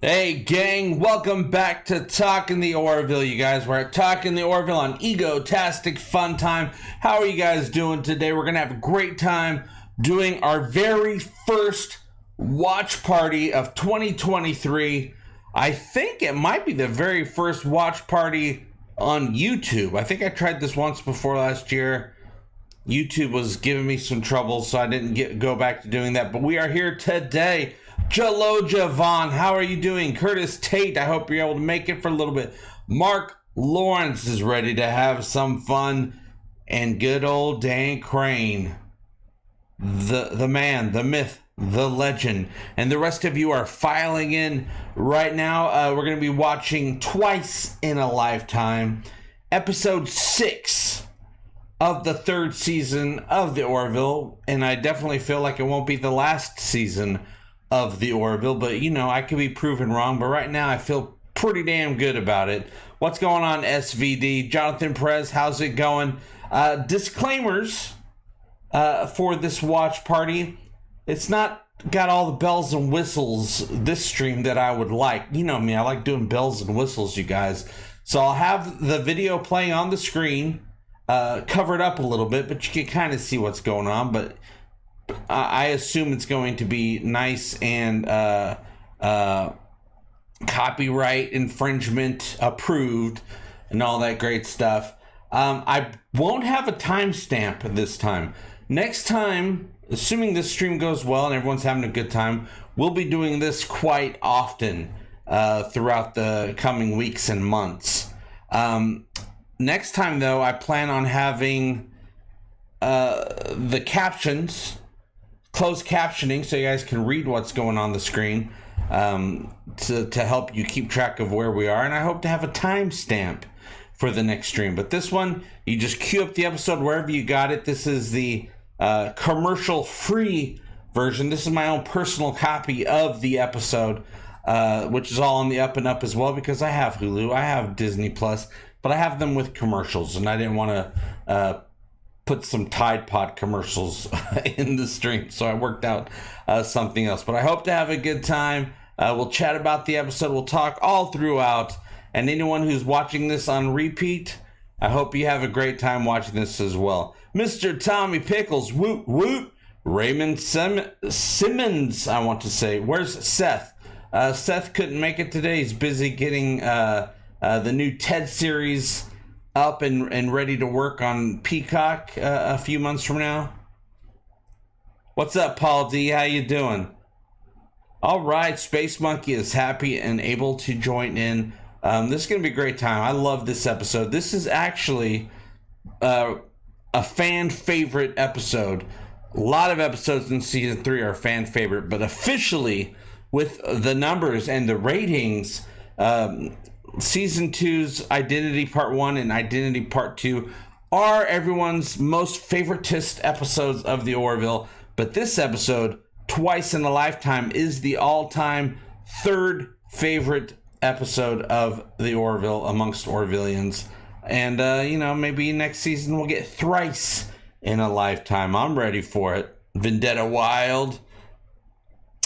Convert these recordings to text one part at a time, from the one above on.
Hey gang, welcome back to Talking the Orville, you guys. We're at Talking the Orville on Egotastic FunTime. How are you guys doing today? We're going to have a great time doing our very first watch party of 2023. I think it might be the very first watch party on YouTube. I think I tried this once before last year. YouTube was giving me some trouble, so I didn't go back to doing that. But we are here today. Jaloja Vaughn, how are you doing? Curtis Tate, I hope you're able to make it for a little bit. Mark Lawrence is ready to have some fun. And good old Dan Crane, the man, the myth, the legend. And the rest of you are filing in right now. We're going to be watching Twice in a Lifetime, episode 6 of the 3rd season of the Orville. And I definitely feel like it won't be the last season of the Orville, but you know, I could be proven wrong, but right now I feel pretty damn good about it. What's going on, SVD? Jonathan Perez, how's it going? Disclaimers for this watch party. It's not got all the bells and whistles this stream that I would like. You know me, I like doing bells and whistles, you guys. So I'll have the video playing on the screen, covered up a little bit, but you can kind of see what's going on, but I assume it's going to be nice and copyright infringement approved and all that great stuff. I won't have a timestamp this time. Next time, assuming this stream goes well and everyone's having a good time, we'll be doing this quite often throughout the coming weeks and months. Next time, though, I plan on having the captions, closed captioning, so you guys can read what's going on the screen, to help you keep track of where we are. And I hope to have a timestamp for the next stream. But this one, you just queue up the episode wherever you got it. This is the commercial-free version. This is my own personal copy of the episode, which is all on the up and up as well, because I have Hulu, I have Disney Plus, but I have them with commercials, and I didn't want to put some Tide Pod commercials in the stream, so I worked out something else. But I hope to have a good time. We'll chat about the episode. We'll talk all throughout. And anyone who's watching this on repeat, I hope you have a great time watching this as well. Mr. Tommy Pickles, woot woot. Raymond Simmons, I want to say. Where's Seth? Seth couldn't make it today. He's busy getting the new TED series up and ready to work on Peacock a few months from now. What's up, Paul D? How you doing? All right, Space Monkey is happy and able to join in. This is going to be a great time. I love this episode. This is actually a fan favorite episode. A lot of episodes in season 3 are fan favorite, but officially with the numbers and the ratings, Season 2's Identity Part 1 and Identity Part 2 are everyone's most favoritist episodes of the Orville. But this episode, Twice in a Lifetime, is the all-time 3rd favorite episode of the Orville amongst Orvillians. And, you know, maybe next season we'll get Thrice in a Lifetime. I'm ready for it. Vendetta Wild.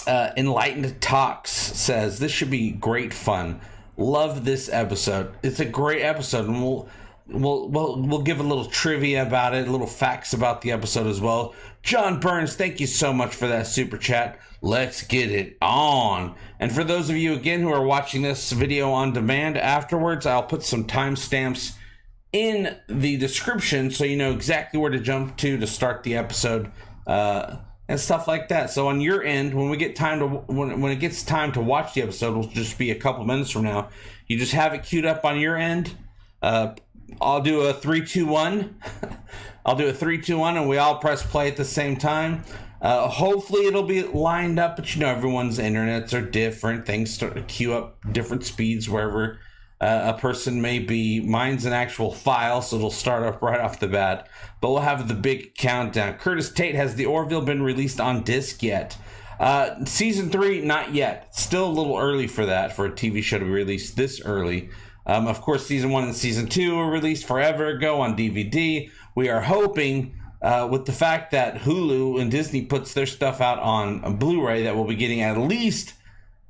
Enlightened Talks says, this should be great fun. Love this episode. It's a great episode, and we'll give a little trivia about it, a little facts about the episode as well. John Burns, thank you so much for that super chat. Let's get it on. And for those of you again who are watching this video on demand afterwards, I'll put some timestamps in the description so you know exactly where to jump to start the episode. And stuff like that. So on your end, when we get time to when it gets time to watch the episode, will just be a couple minutes from now. You just have it queued up on your end. I'll do a 3, 2, 1. I'll do a 3, 2, 1, and we all press play at the same time. Hopefully it'll be lined up, but you know everyone's internets are different. Things start to queue up different speeds wherever a person may be. Mine's an actual file, so it'll start up right off the bat. But we'll have the big countdown. Curtis Tate, has the Orville been released on disc yet? Season 3, not yet. Still a little early for that, for a TV show to be released this early. Of course, Season 1 and Season 2 were released forever ago on DVD. We are hoping, with the fact that Hulu and Disney puts their stuff out on Blu-ray, that we'll be getting at least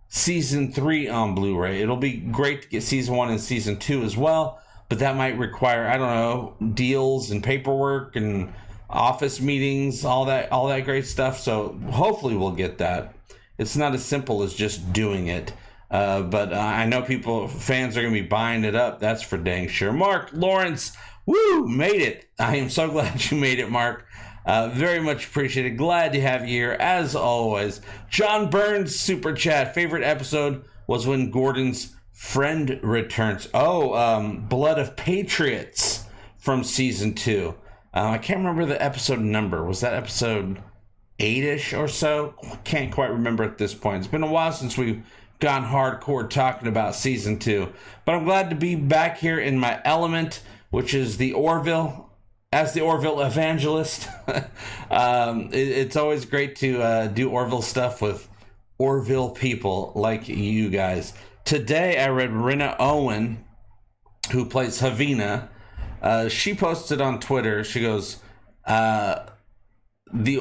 season 3 on Blu-ray. It'll be great to get season 1 and season 2 as well, but that might require, I don't know, deals and paperwork and office meetings, all that great stuff. So hopefully we'll get that. It's not as simple as just doing it. But I know fans are going to be buying it up. That's for dang sure. Mark Lawrence, woo, made it. I am so glad you made it, Mark. Very much appreciated. Glad to have you here, as always. John Burns, super chat. Favorite episode was when Gordon's friend returns. Blood of Patriots from season 2. I can't remember the episode number. Was that episode 8-ish or so? Can't quite remember at this point. It's been a while since we've gone hardcore talking about season 2. But I'm glad to be back here in my element, which is the Orville. As the Orville evangelist, it's always great to do Orville stuff with Orville people like you guys. Today I read Rena Owen, who plays Havina. She posted on Twitter. She goes, the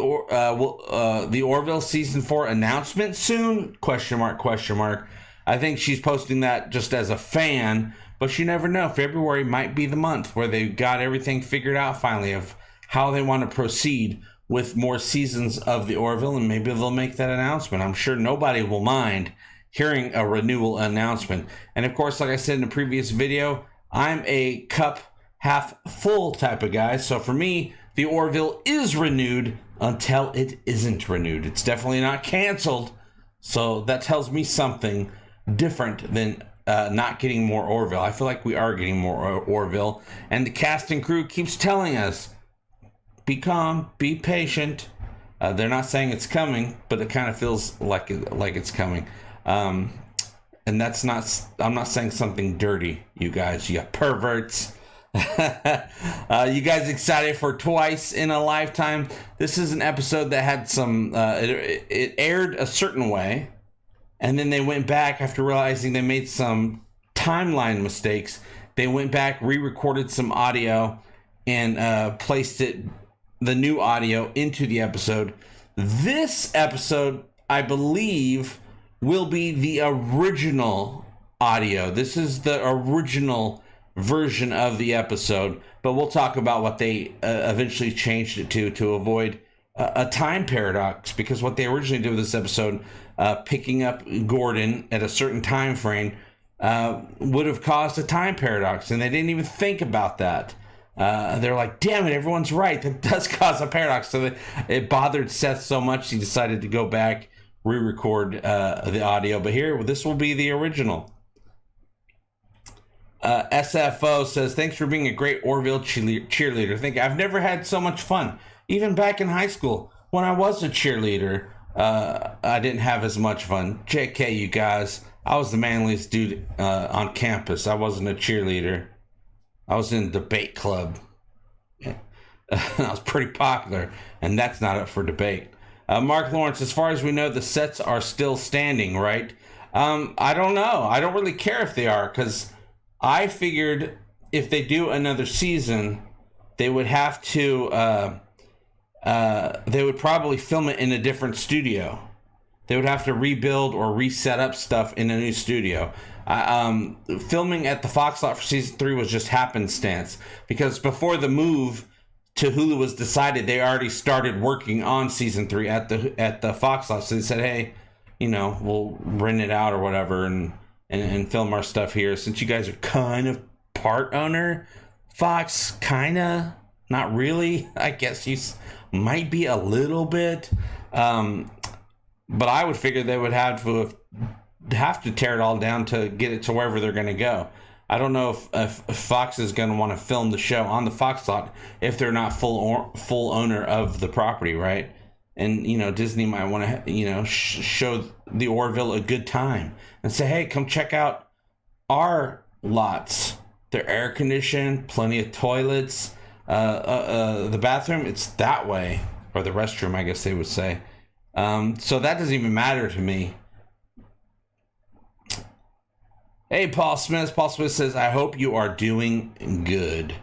Orville season 4 announcement soon? Question mark. I think she's posting that just as a fan, but you never know. February might be the month where they've got everything figured out finally of how they want to proceed with more seasons of the Orville, and maybe they'll make that announcement. I'm sure nobody will mind hearing a renewal announcement. And of course, like I said in the previous video, I'm a cup half full type of guy. So for me, the Orville is renewed until it isn't renewed. It's definitely not canceled. So that tells me something different than not getting more Orville. I feel like we are getting more Orville. And the cast and crew keeps telling us, be calm, be patient. They're not saying it's coming, but it kind of feels like it's coming. And that's not, I'm not saying something dirty, you guys, you perverts. You guys excited for Twice in a Lifetime? This is an episode that had some, it aired a certain way, and then they went back after realizing they made some timeline mistakes. They went back, re-recorded some audio, and placed the new audio into the episode. This episode, I believe, will be the original audio. This is the original version of the episode, but we'll talk about what they eventually changed it to avoid a time paradox, because what they originally did with this episode, picking up Gordon at a certain time frame, would have caused a time paradox, and they didn't even think about that. They're like, damn it, everyone's right, that does cause a paradox. So it bothered Seth so much he decided to go back, re-record the audio. But here, this will be the original. SFO says, thanks for being a great Orville cheerleader. I've never had so much fun. Even back in high school, when I was a cheerleader, I didn't have as much fun. JK, you guys. I was the manliest dude on campus. I wasn't a cheerleader. I was in debate club. I was pretty popular, and that's not up for debate. Mark Lawrence, as far as we know, the sets are still standing, right? I don't know. I don't really care if they are, because I figured if they do another season, they would have to, they would probably film it in a different studio. They would have to rebuild or reset up stuff in a new studio. Filming at the Fox lot for season 3 was just happenstance, because before the move to Hulu was decided, they already started working on season 3 at the Fox lot. So they said, hey, we'll rent it out or whatever and film our stuff here, since you guys are kind of part owner. Fox, kind of, not really. I guess you might be a little bit. But I would figure they would have to tear it all down to get it to wherever they're going to go. I don't know if Fox is going to want to film the show on the Fox lot if they're not full owner of the property, right? And, Disney might want to, show the Orville a good time and say, hey, come check out our lots. They're air conditioned, plenty of toilets. The bathroom, it's that way, or the restroom, I guess they would say. So that doesn't even matter to me. Hey, Paul Smith. Paul Smith says, I hope you are doing good.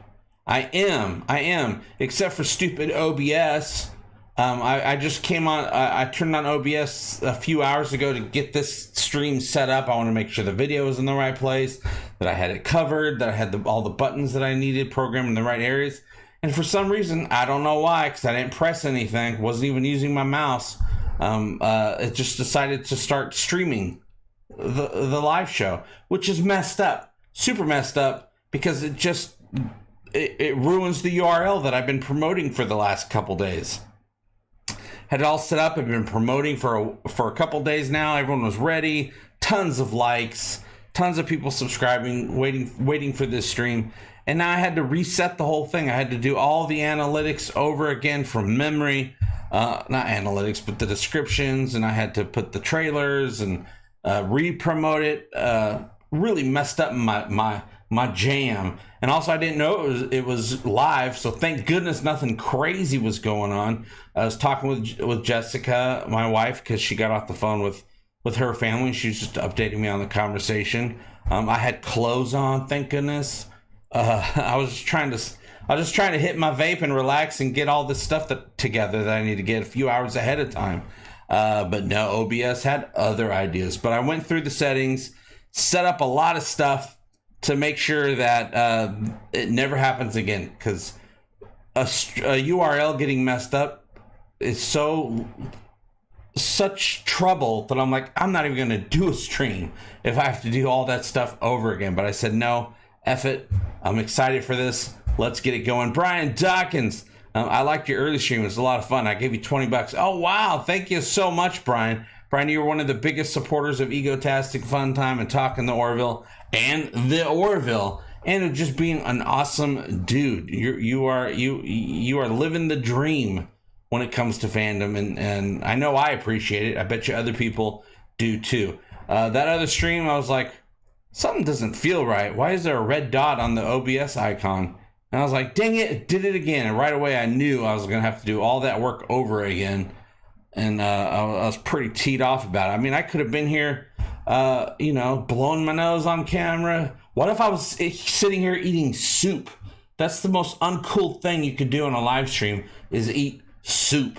I am. Except for stupid OBS. I just came on. I turned on OBS a few hours ago to get this stream set up. I want to make sure the video was in the right place, that I had it covered, that I had all the buttons that I needed programmed in the right areas. And for some reason, I don't know why, because I didn't press anything, wasn't even using my mouse. It just decided to start streaming the live show, which is messed up, super messed up, because it ruins the URL that I've been promoting for the last couple days. Had it all set up. I've been promoting for a couple days now. Everyone was ready. Tons of likes, tons of people subscribing, waiting for this stream. And now I had to reset the whole thing. I had to do all the analytics over again from memory. Not analytics, but the descriptions. And I had to put the trailers and re-promote it. Really messed up my jam. And also, I didn't know it was live, so thank goodness nothing crazy was going on. I was talking with Jessica, my wife, because she got off the phone with her family. She was just updating me on the conversation. I had clothes on, thank goodness. I was just trying to hit my vape and relax and get all this stuff together that I need to get a few hours ahead of time. But no, OBS had other ideas. But I went through the settings, set up a lot of stuff to make sure that it never happens again, because a URL getting messed up is such trouble that I'm like, I'm not even going to do a stream if I have to do all that stuff over again. But I said, no, F it. I'm excited for this. Let's get it going. Brian Dawkins, I liked your early stream. It was a lot of fun. I gave you $20. Oh, wow. Thank you so much, Brian. Brian, you're one of the biggest supporters of Egotastic FunTime and Talking the Orville and the Orville, and just being an awesome dude. You are living the dream when it comes to fandom, and I know I appreciate it. I bet you other people do too. That other stream, I was like, something doesn't feel right. Why is there a red dot on the OBS icon? And I was like, dang it did it again. And right away I knew I was going to have to do all that work over again. And I was pretty teed off about it. I mean, I could have been here, blowing my nose on camera. What if I was sitting here eating soup? That's the most uncool thing you could do on a live stream, is eat soup.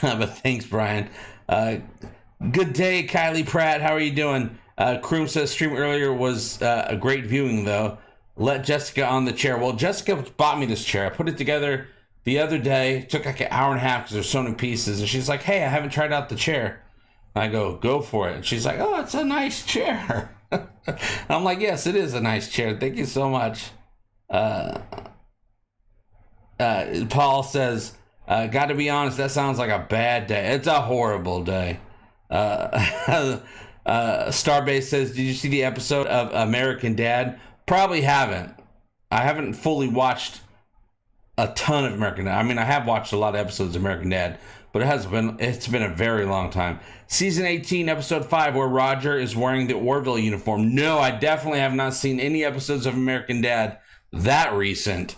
But thanks, Brian. Good day, Kylie Pratt. How are you doing? Kroom says stream earlier was a great viewing, though. Let Jessica on the chair. Well, Jessica bought me this chair. I put it together the other day. It took like an hour and a half because there's so many pieces. And she's like, hey, I haven't tried out the chair. And I go for it. And she's like, oh, it's a nice chair. I'm like, yes, it is a nice chair. Thank you so much. Paul says, got to be honest, that sounds like a bad day. It's a horrible day. Starbase says, did you see the episode of American Dad? Probably haven't. I haven't fully watched a ton of American Dad. I mean, I have watched a lot of episodes of American Dad, but it's been a very long time. Season 18, episode 5, where Roger is wearing the Orville uniform. No, I definitely have not seen any episodes of American Dad that recent.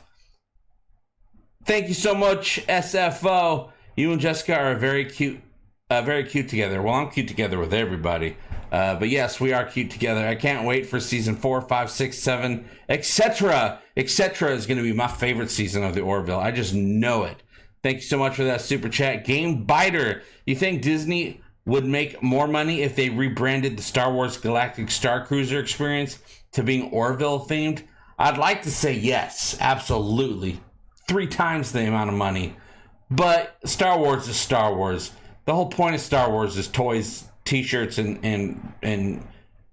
Thank you so much, SFO. You and Jessica are very cute together. Well, I'm cute together with everybody. But yes, we are cute together. I can't wait for season 4, 5, 6, 7, etc. etc. is going to be my favorite season of the Orville. I just know it. Thank you so much for that super chat. Game Biter, you think Disney would make more money if they rebranded the Star Wars Galactic Star Cruiser experience to being Orville themed? I'd like to say yes, absolutely. 3 times the amount of money. But Star Wars is Star Wars. The whole point of Star Wars is toys, t-shirts, and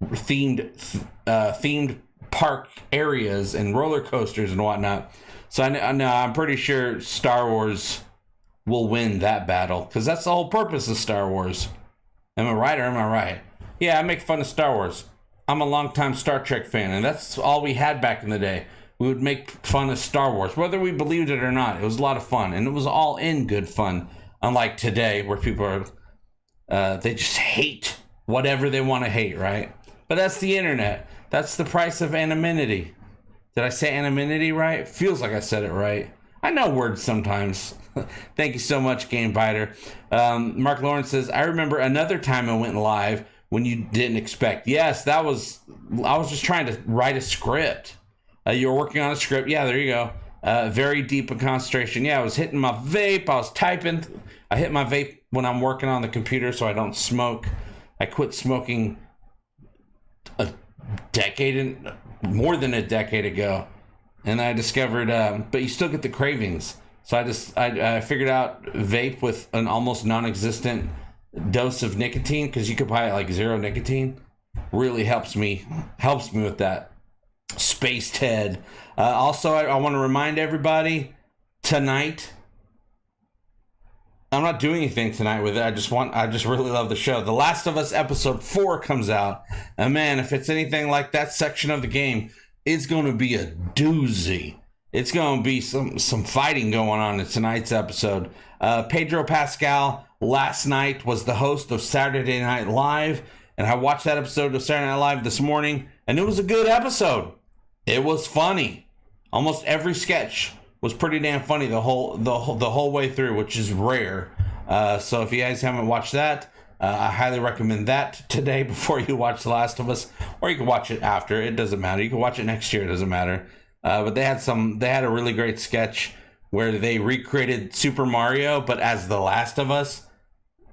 themed park areas and roller coasters and whatnot. So I'm pretty sure Star Wars will win that battle, because that's the whole purpose of Star Wars. Am I right or am I right? Yeah, I make fun of Star Wars. I'm a longtime Star Trek fan, and that's all we had back in the day. We would make fun of Star Wars, whether we believed it or not. It was a lot of fun, and it was all in good fun. Unlike today, where people are, they just hate whatever they want to hate, right? But that's the internet. That's the price of anonymity. Did I say anonymity right? Feels like I said it right. I know words sometimes. Thank you so much, Game Biter. Mark Lawrence says, I remember another time I went live when you didn't expect. Yes, I was just trying to write a script. You were working on a script. Yeah, there you go. very deep in concentration. Yeah, I was hitting my vape. I was typing. I hit my vape when I'm working on the computer so I don't smoke. I quit smoking more than a decade ago. And I discovered, but you still get the cravings. So I figured out vape with an almost non-existent dose of nicotine, because you could buy it like zero nicotine. Really helps me with that. Spaced head. Also, I want to remind everybody, tonight, I'm not doing anything tonight with it. I just really love the show. The Last of Us episode 4 comes out. And man, if it's anything like that section of the game, it's going to be a doozy. It's going to be some fighting going on in tonight's episode. Pedro Pascal last night was the host of Saturday Night Live. And I watched that episode of Saturday Night Live this morning. And it was a good episode. It was funny. Almost every sketch was pretty damn funny the whole way through, which is rare. So if you guys haven't watched that, I highly recommend that today before you watch The Last of Us, or you can watch it after. It doesn't matter. You can watch it next year. It doesn't matter. But they had a really great sketch where they recreated Super Mario, but as The Last of Us.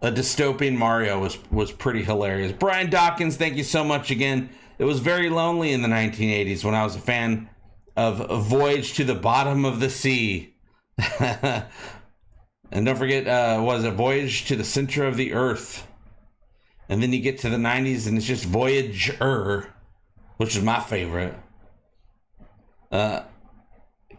A dystopian Mario was pretty hilarious. Brian Dawkins, thank you so much again. It was very lonely in the 1980s when I was a fan of Voyage to the Bottom of the Sea. And don't forget, was it Voyage to the Center of the Earth? And then you get to the 90s and it's just Voyager, which is my favorite.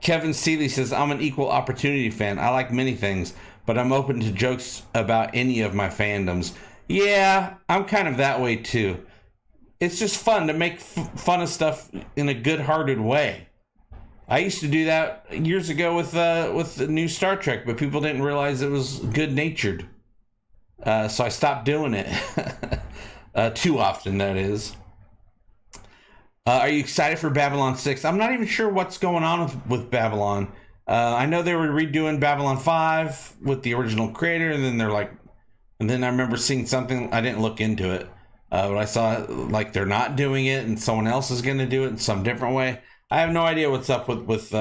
Kevin Seeley says, I'm an equal opportunity fan. I like many things, but I'm open to jokes about any of my fandoms. Yeah, I'm kind of that way too. It's just fun to make fun of stuff in a good-hearted way. I used to do that years ago with the new Star Trek, but people didn't realize it was good-natured. So I stopped doing it. Too often, that is. Are you excited for Babylon 6? I'm not even sure what's going on with Babylon. I know they were redoing Babylon 5 with the original creator, and then I remember seeing something. I didn't look into it, but I saw like they're not doing it, and someone else is going to do it in some different way. I have no idea what's up with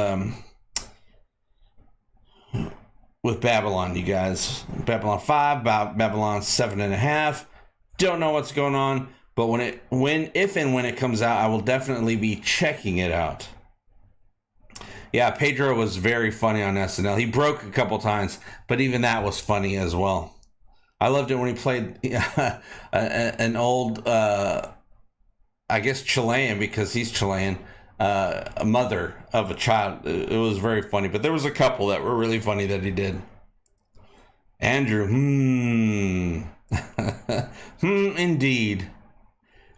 Babylon, you guys. Babylon 5, Babylon 7.5. Don't know what's going on, but if and when it comes out, I will definitely be checking it out. Yeah, Pedro was very funny on SNL. He broke a couple times, but even that was funny as well. I loved it when he played an old, I guess Chilean, because he's Chilean, a mother of a child. It was very funny, but there was a couple that were really funny that he did. Andrew, indeed.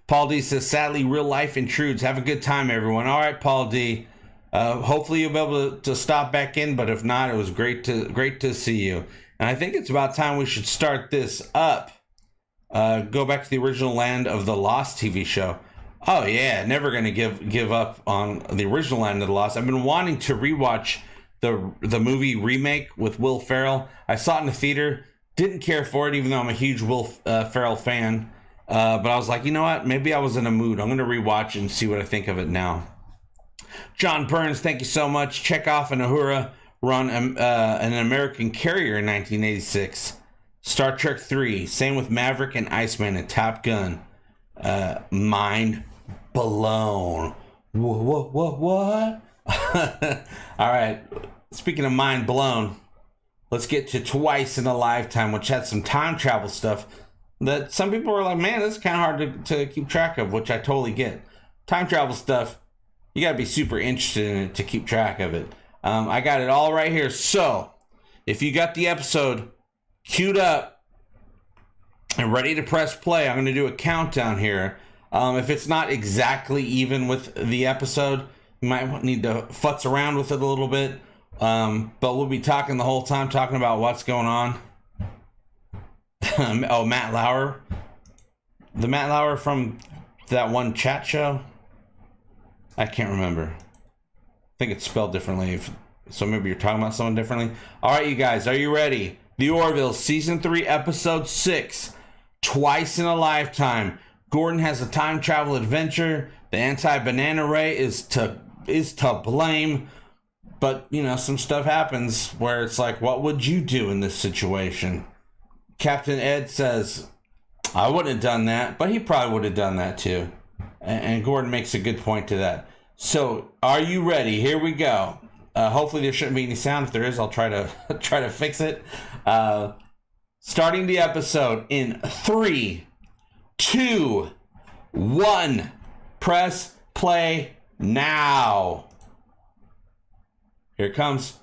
Paul D says, sadly, real life intrudes. Have a good time, everyone. All right, Paul D. Hopefully you'll be able to stop back in, but if not, it was great to see you. And I think it's about time we should start this up. Go back to the original Land of the Lost TV show. Oh yeah, never gonna give up on the original Land of the Lost. I've been wanting to rewatch the movie remake with Will Ferrell. I saw it in the theater, didn't care for it, even though I'm a huge Will Ferrell fan. But I was like, you know what? Maybe I was in a mood. I'm gonna rewatch it and see what I think of it now. John Burns, thank you so much. Chekhov and Uhura run an American carrier in 1986. Star Trek 3, same with Maverick and Iceman and Top Gun. Mind blown. What? All right. Speaking of mind blown, let's get to Twice in a Lifetime, which had some time travel stuff that some people were like, man, this is kind of hard to keep track of, which I totally get. Time travel stuff, you got to be super interested in it to keep track of it. I got it all right here. So, if you got the episode queued up and ready to press play, I'm going to do a countdown here. If it's not exactly even with the episode, you might need to futz around with it a little bit. But we'll be talking the whole time, talking about what's going on. Oh, Matt Lauer. The Matt Lauer from that one chat show? I can't remember. I think it's spelled differently. So maybe you're talking about someone differently. All right, you guys, are you ready? The Orville, Season 3, Episode 6. Twice in a Lifetime. Gordon has a time travel adventure. The anti-banana ray is to blame. But, you know, some stuff happens where it's like, what would you do in this situation? Captain Ed says, I wouldn't have done that, but he probably would have done that too. And Gordon makes a good point to that. So, are you ready? Here we go. Hopefully there shouldn't be any sound. If there is, I'll try to fix it. Starting the episode in 3, 2, 1. Press play now. Here it comes.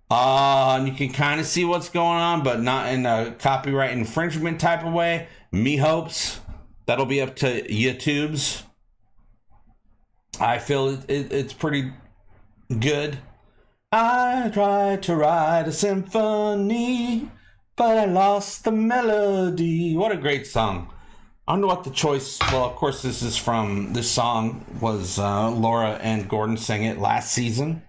And you can kind of see what's going on, but not in a copyright infringement type of way. Me hopes. That'll be up to YouTube's. I feel it's pretty good. I tried to write a symphony, but I lost the melody. What a great song. I don't know what the choice... Well, of course, this song was Laura and Gordon sang it last season.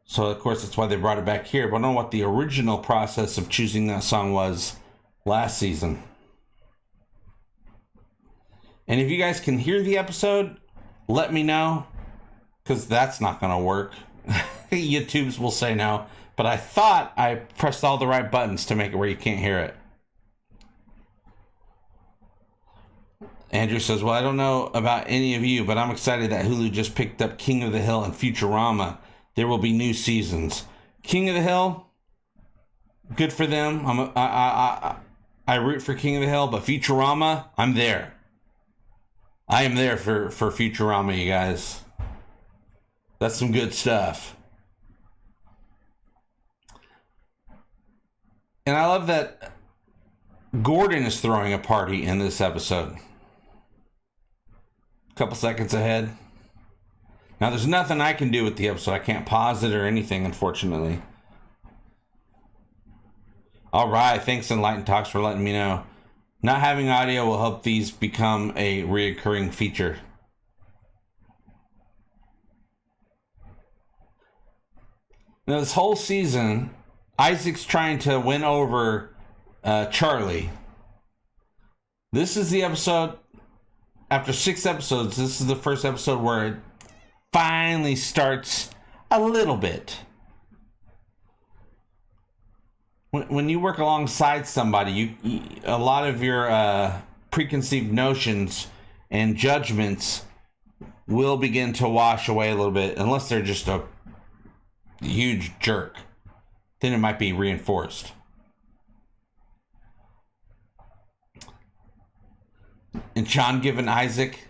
So, of course, that's why they brought it back here. But I don't know what the original process of choosing that song was last season. And if you guys can hear the episode, let me know. Because that's not going to work. YouTube's will say no. But I thought I pressed all the right buttons to make it where you can't hear it. Andrew says, well, I don't know about any of you, but I'm excited that Hulu just picked up King of the Hill and Futurama. There will be new seasons. King of the Hill, good for them. I root for King of the Hill, but Futurama, I'm there. I am there for Futurama, you guys. That's some good stuff. And I love that Gordon is throwing a party in this episode. A couple seconds ahead. Now, there's nothing I can do with the episode. I can't pause it or anything, unfortunately. All right. Thanks, Enlightened Talks, for letting me know. Not having audio will help these become a reoccurring feature. Now, this whole season, Isaac's trying to win over Charlie. This is the episode, after 6 episodes, this is the first episode where it finally starts a little bit. When you work alongside somebody, a lot of your preconceived notions and judgments will begin to wash away a little bit, unless they're just a huge jerk. Then it might be reinforced. And John giving Isaac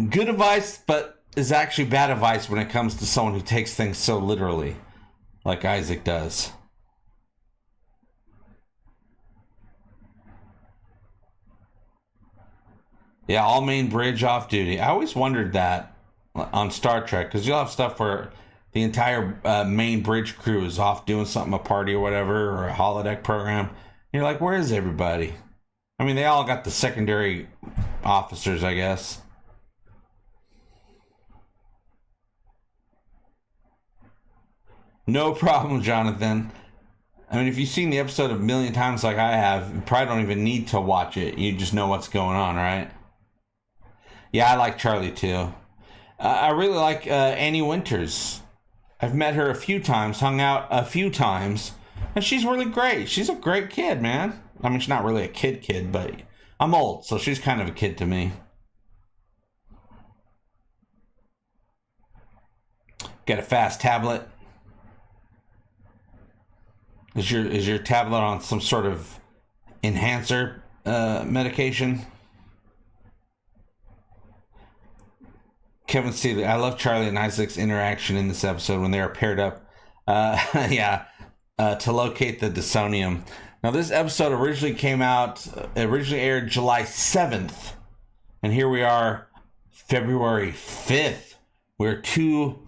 good advice, but is actually bad advice when it comes to someone who takes things so literally, like Isaac does. Yeah, all main bridge off duty. I always wondered that on Star Trek, because you'll have stuff where the entire main bridge crew is off doing something, a party or whatever, or a holodeck program. And you're like, where is everybody? I mean, they all got the secondary officers, I guess. No problem, Jonathan. I mean, if you've seen the episode a million times like I have, you probably don't even need to watch it. You just know what's going on, right? Yeah, I like Charlie, too. I really like Annie Winters. I've met her a few times, hung out a few times, and she's really great. She's a great kid, man. I mean, she's not really a kid, but I'm old, so she's kind of a kid to me. Get a fast tablet. Is your tablet on some sort of enhancer medication? Kevin Seeley, I love Charlie and Isaac's interaction in this episode when they are paired up. To locate the Dysonium. Now, this episode originally aired July 7th. And here we are, February 5th. We're 2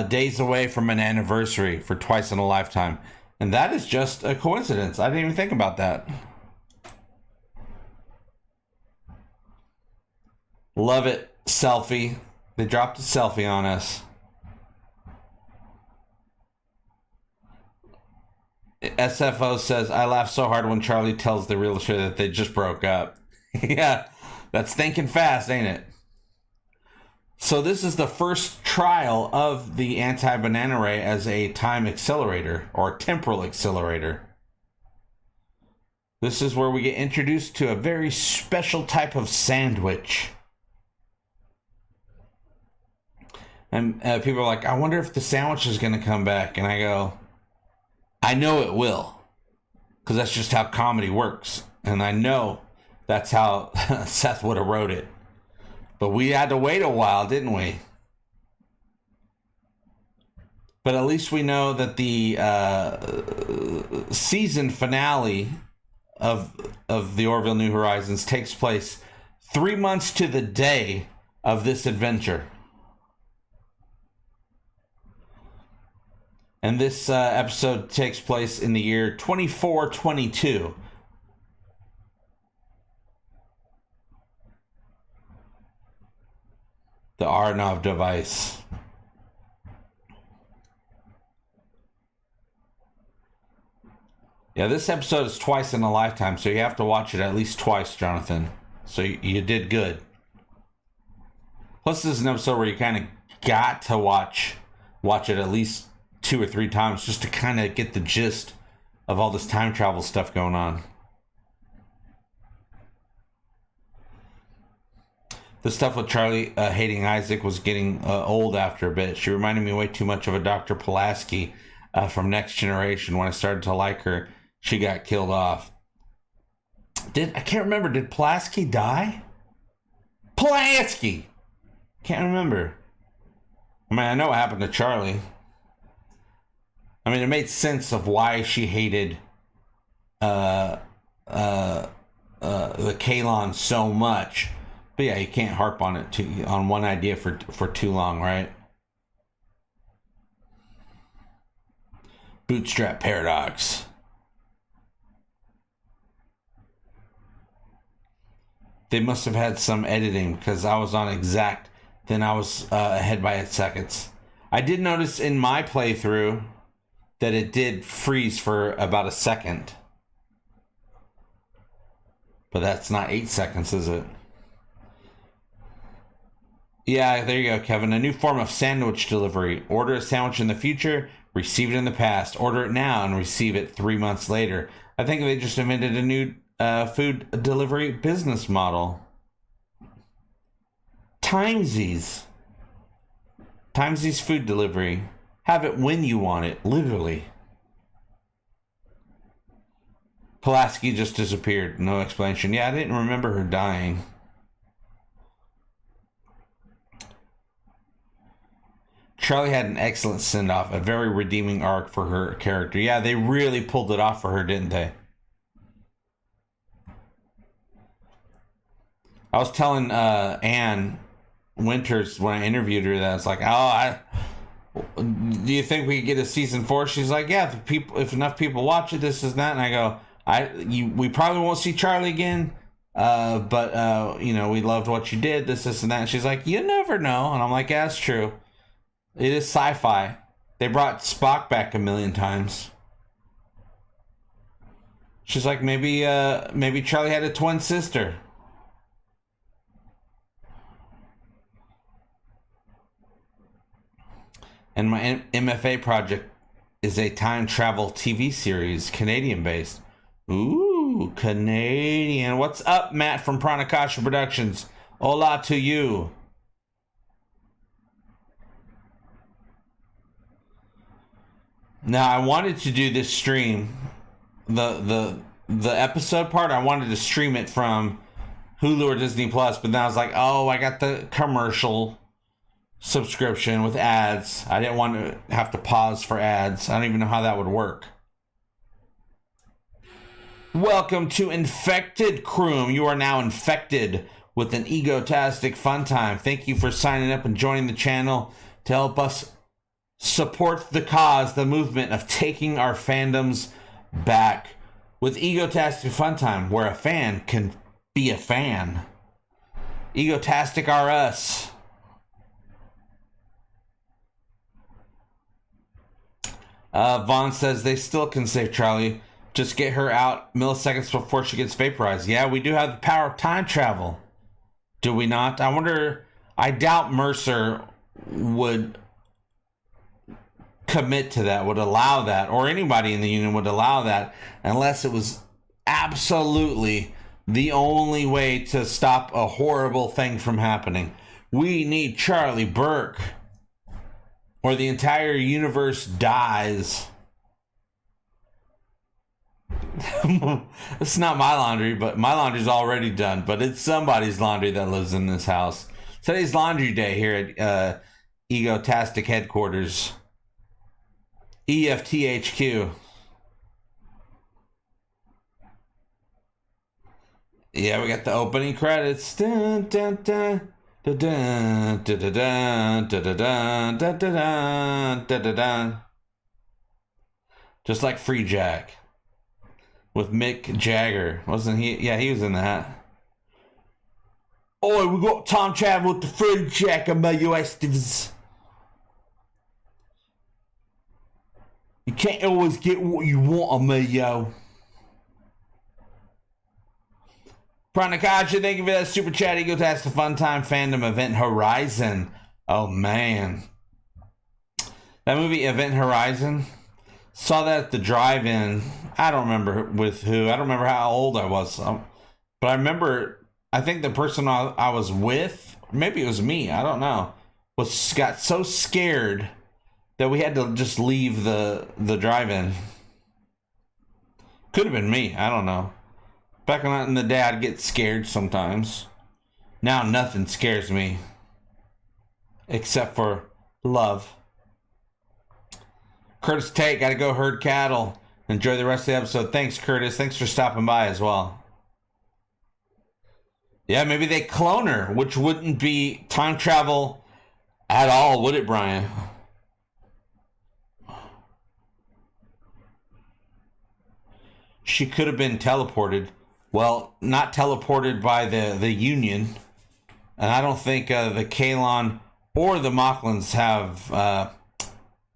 days away from an anniversary for Twice in a Lifetime. And that is just a coincidence. I didn't even think about that. Love it. Selfie. They dropped a selfie on us. SFO says, I laugh so hard when Charlie tells the real show that they just broke up. Yeah, that's thinking fast, ain't it? So this is the first trial of the anti-banana ray as a time accelerator or temporal accelerator. This is where we get introduced to a very special type of sandwich. And people are like, I wonder if the sandwich is going to come back. And I go, I know it will. Because that's just how comedy works. And I know that's how Seth would have wrote it. But we had to wait a while, didn't we? But at least we know that the season finale of the Orville New Horizons takes place 3 months to the day of this adventure. And this episode takes place in the year 2422. The Arnov device. Yeah, this episode is twice in a lifetime, so you have to watch it at least twice, Jonathan. So you did good. Plus, this is an episode where you kind of got to watch it at least 2 or 3 times just to kind of get the gist of all this time travel stuff going on. The stuff with Charlie hating Isaac was getting old after a bit. She reminded me way too much of a Dr. Pulaski from Next Generation. When I started to like her, she got killed off. I can't remember. Did Pulaski die? Pulaski! Can't remember. I mean, I know what happened to Charlie. I mean, it made sense of why she hated the Kalon so much. But yeah, you can't harp on it on one idea for too long, right? Bootstrap paradox. They must have had some editing because I was on exact, then I was ahead by 8 seconds. I did notice in my playthrough that it did freeze for about a second. But that's not 8 seconds, is it? Yeah, there you go, Kevin. A new form of sandwich delivery. Order a sandwich in the future, receive it in the past. Order it now and receive it 3 months later. I think they just invented a new food delivery business model. Timesies food delivery. Have it when you want it, literally. Pulaski just disappeared. No explanation. Yeah, I didn't remember her dying. Charlie had an excellent send-off, a very redeeming arc for her character. Yeah, they really pulled it off for her, didn't they? I was telling Ann Winters when I interviewed her that I was like, do you think we could get a season 4? She's like, yeah, if enough people watch it, this is that. And I go, we probably won't see Charlie again, but we loved what you did, this and that. And she's like, you never know. And I'm like, yeah, that's true. It is sci-fi. They brought Spock back a million times. She's like, maybe Charlie had a twin sister. And my MFA project is a time travel TV series, Canadian-based. Ooh, Canadian. What's up, Matt from Pranakasha Productions? Hola to you. Now, I wanted to do this stream, the episode part, I wanted to stream it from Hulu or Disney Plus, but then I was like, oh, I got the commercial subscription with ads. I didn't want to have to pause for ads. I don't even know how that would work. Welcome to Infected Croom. You are now infected with an Egotastic FunTime. Thank you for signing up and joining the channel to help us support the cause, the movement of taking our fandoms back with Egotastic FunTime, where a fan can be a fan. Egotastic are us. Vaughn says they still can save Charlie. Just get her out milliseconds before she gets vaporized. Yeah, we do have the power of time travel. Do we not? I wonder I doubt Mercer would commit to that, would allow that, or anybody in the union would allow that, unless it was absolutely the only way to stop a horrible thing from happening. We need Charlie Burke, or the entire universe dies. It's not my laundry, but my laundry's already done, but it's somebody's laundry that lives in this house. Today's laundry day here at Egotastic headquarters. EFTHQ. Yeah, we got the opening credits. Dun, dun, dun, dun, dun, dun, dun, dun, dun, dun, dun, dun, dun. Just like Free Jack with Mick Jagger. Wasn't he? Yeah, he was in that. Oh, we got Tom Chad with the Free Jack and my USDs. You can't always get what you want on me, yo. Pranakacha, thank you for that super chat. Egotastic FunTime Fandom Event Horizon. Oh, man. That movie, Event Horizon, saw that at the drive-in. I don't remember with who. I don't remember how old I was. But I remember, I think the person I was with, maybe it was me, I don't know, got so scared that we had to just leave the drive-in. Could have been me. I don't know. Back in the day, I'd get scared sometimes. Now nothing scares me. Except for love. Curtis Tate, gotta go herd cattle. Enjoy the rest of the episode. Thanks, Curtis. Thanks for stopping by as well. Yeah, maybe they clone her, which wouldn't be time travel at all, would it, Brian? She could have been teleported. Well, not teleported by the Union. And I don't think the Kalon or the Mocklins have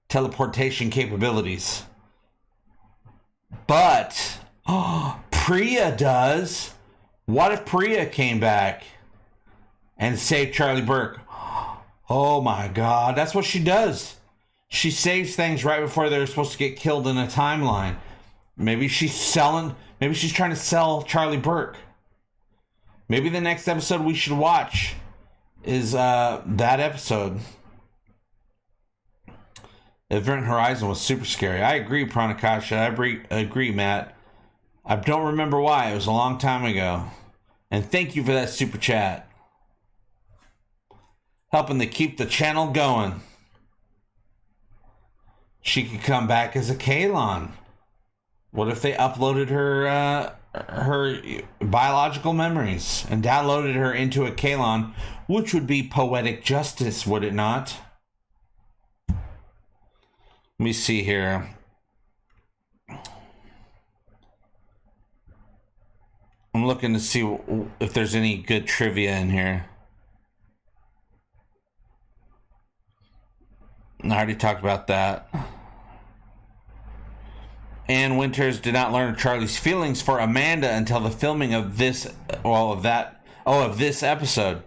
teleportation capabilities. But Priya does. What if Priya came back and saved Charlie Burke? Oh my God, that's what she does. She saves things right before they're supposed to get killed in a timeline. Maybe she's trying to sell Charlie Burke. Maybe the next episode we should watch is that episode. Event Horizon was super scary. I agree, Pranakasha. I agree, Matt. I don't remember why. It was a long time ago. And thank you for that super chat. Helping to keep the channel going. She could come back as a Kalon. What if they uploaded her biological memories and downloaded her into a Kalon, which would be poetic justice, would it not? Let me see here. I'm looking to see if there's any good trivia in here. I already talked about that. Ann Winters did not learn of Charlie's feelings for Amanda until the filming of this episode.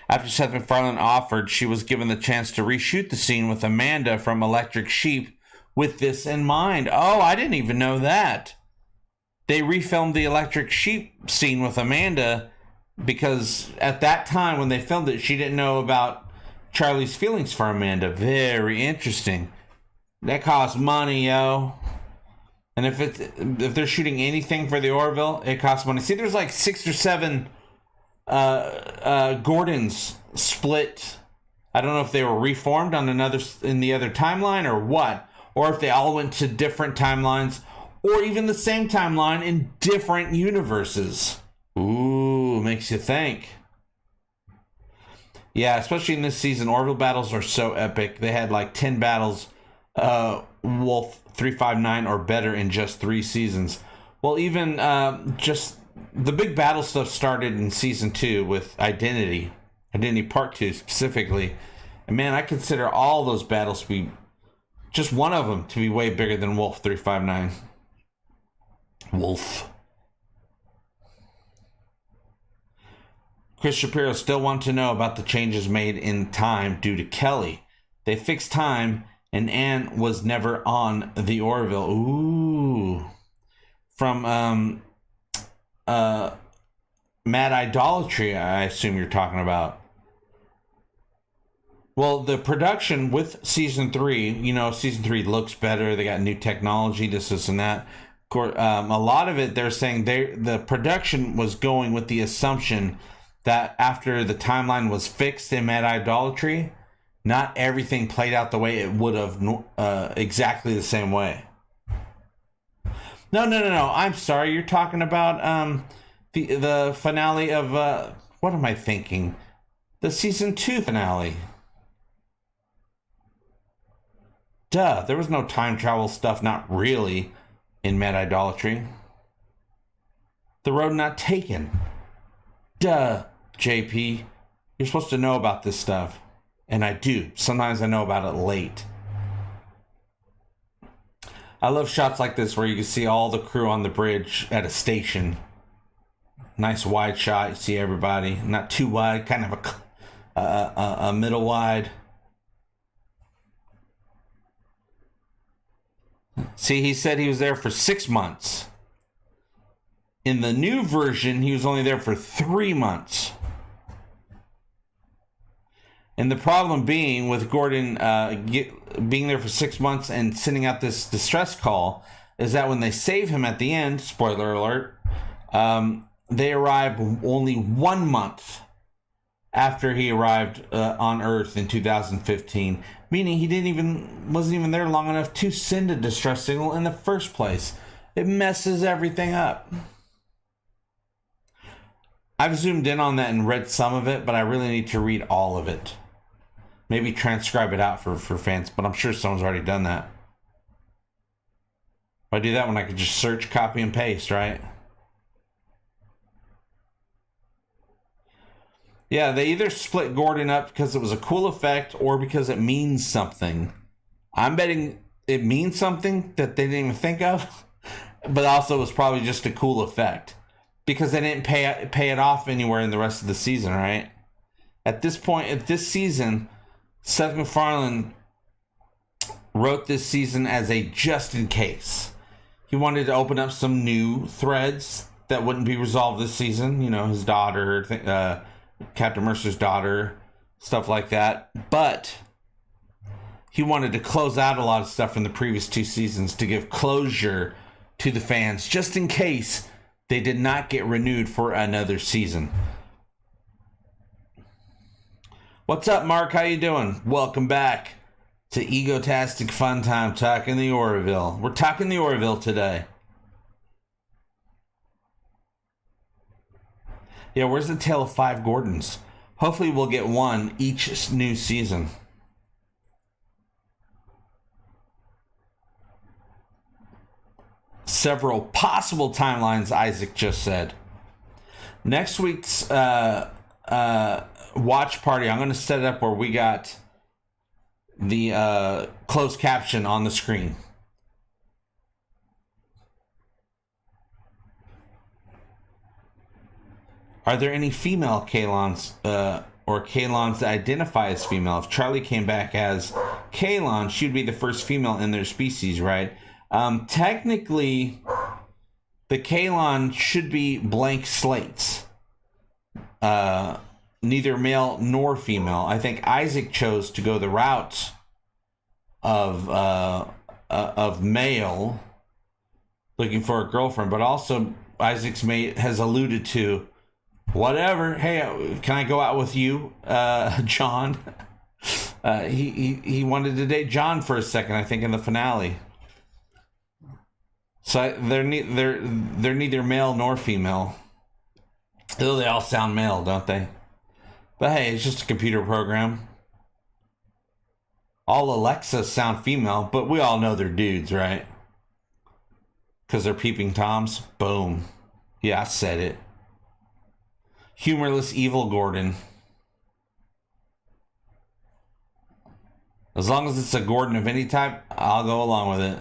After Seth MacFarlane offered, she was given the chance to reshoot the scene with Amanda from Electric Sheep with this in mind. Oh, I didn't even know that. They refilmed the Electric Sheep scene with Amanda because at that time when they filmed it, she didn't know about Charlie's feelings for Amanda. Very interesting. That costs money, yo. And if they're shooting anything for the Orville, it costs money. See, there's like 6 or 7 Gordons split. I don't know if they were reformed on in the other timeline or what, or if they all went to different timelines, or even the same timeline in different universes. Ooh, makes you think. Yeah, especially in this season, Orville battles are so epic. They had like 10 battles. Wolf 359 or better in just 3 seasons. Well, even just the big battle stuff started in season 2 with Identity Part 2 specifically. And man, I consider all those battles to be just one of them to be way bigger than Wolf 359. Wolf. Chris Shapiro still want to know about the changes made in time due to Kelly. They fixed time, and Ann was never on the Orville. Ooh. From Mad Idolatry, I assume you're talking about. Well, the production with season 3, season 3 looks better. They got new technology, this and that. A lot of it, they're saying the production was going with the assumption that after the timeline was fixed in Mad Idolatry, not everything played out the way it would have exactly the same way. No. I'm sorry. You're talking about the finale of what am I thinking? The season 2 finale. Duh, there was no time travel stuff, not really, in Mad Idolatry. The road not taken. Duh, JP. You're supposed to know about this stuff. And I do. Sometimes I know about it late. I love shots like this where you can see all the crew on the bridge at a station. Nice wide shot. You see everybody. Not too wide, kind of a middle wide. See, he said he was there for 6 months. In the new version, he was only there for 3 months. And the problem being with Gordon being there for 6 months and sending out this distress call is that when they save him at the end, spoiler alert, they arrive only 1 month after he arrived on Earth in 2015, meaning he wasn't even there long enough to send a distress signal in the first place. It messes everything up. I've zoomed in on that and read some of it, but I really need to read all of it. Maybe transcribe it out for fans, but I'm sure someone's already done that. If I do that one, I could just search, copy, and paste, right? Yeah, they either split Gordon up because it was a cool effect or because it means something. I'm betting it means something that they didn't even think of, but also it was probably just a cool effect because they didn't pay it off anywhere in the rest of the season, right? At this point, at this season, Seth MacFarlane wrote this season as a just in case. He wanted to open up some new threads that wouldn't be resolved this season. His daughter, Captain Mercer's daughter, stuff like that. But he wanted to close out a lot of stuff from the previous 2 seasons to give closure to the fans, just in case they did not get renewed for another season. What's up, Mark? How you doing? Welcome back to Egotastic FunTime, talking the Orville. We're talking the Orville today. Yeah, where's the tale of 5 Gordons? Hopefully we'll get one each new season. Several possible timelines, Isaac just said. Next week's watch party, I'm going to set it up where we got the closed caption on the screen. Are there any female Kalons or Kalons that identify as female? If Charlie came back as Kalon, she'd be the first female in their species, right? Technically, the Kalon should be blank slates. Neither male nor female. I think Isaac chose to go the route of male, looking for a girlfriend, but also Isaac's mate has alluded to, whatever. Hey, can I go out with you, John? He wanted to date John for a second, I think, in the finale. So they're neither male nor female. Though they all sound male, don't they? But hey, it's just a computer program. All Alexas sound female, but we all know they're dudes, right? Because they're peeping toms. Boom. Yeah, I said it. Humorless evil Gordon. As long as it's a Gordon of any type, I'll go along with it.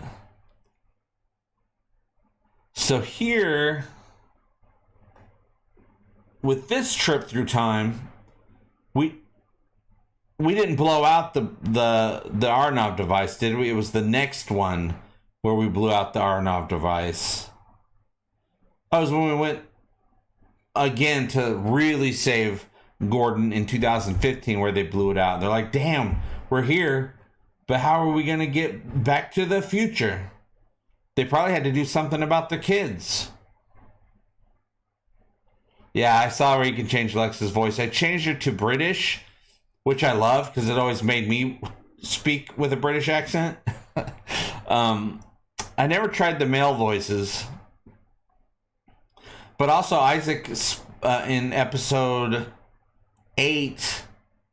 So here, with this trip through time, we didn't blow out the Arnov device, did we? It was the next one where we blew out the Arnov device. That was when we went again to really save Gordon in 2015, where they blew it out. They're like, damn, we're here, but how are we going to get back to the future? They probably had to do something about the kids. Yeah, I saw where you can change Lex's voice. I changed it to British, which I love because it always made me speak with a British accent. I never tried the male voices. But also Isaac, in episode 8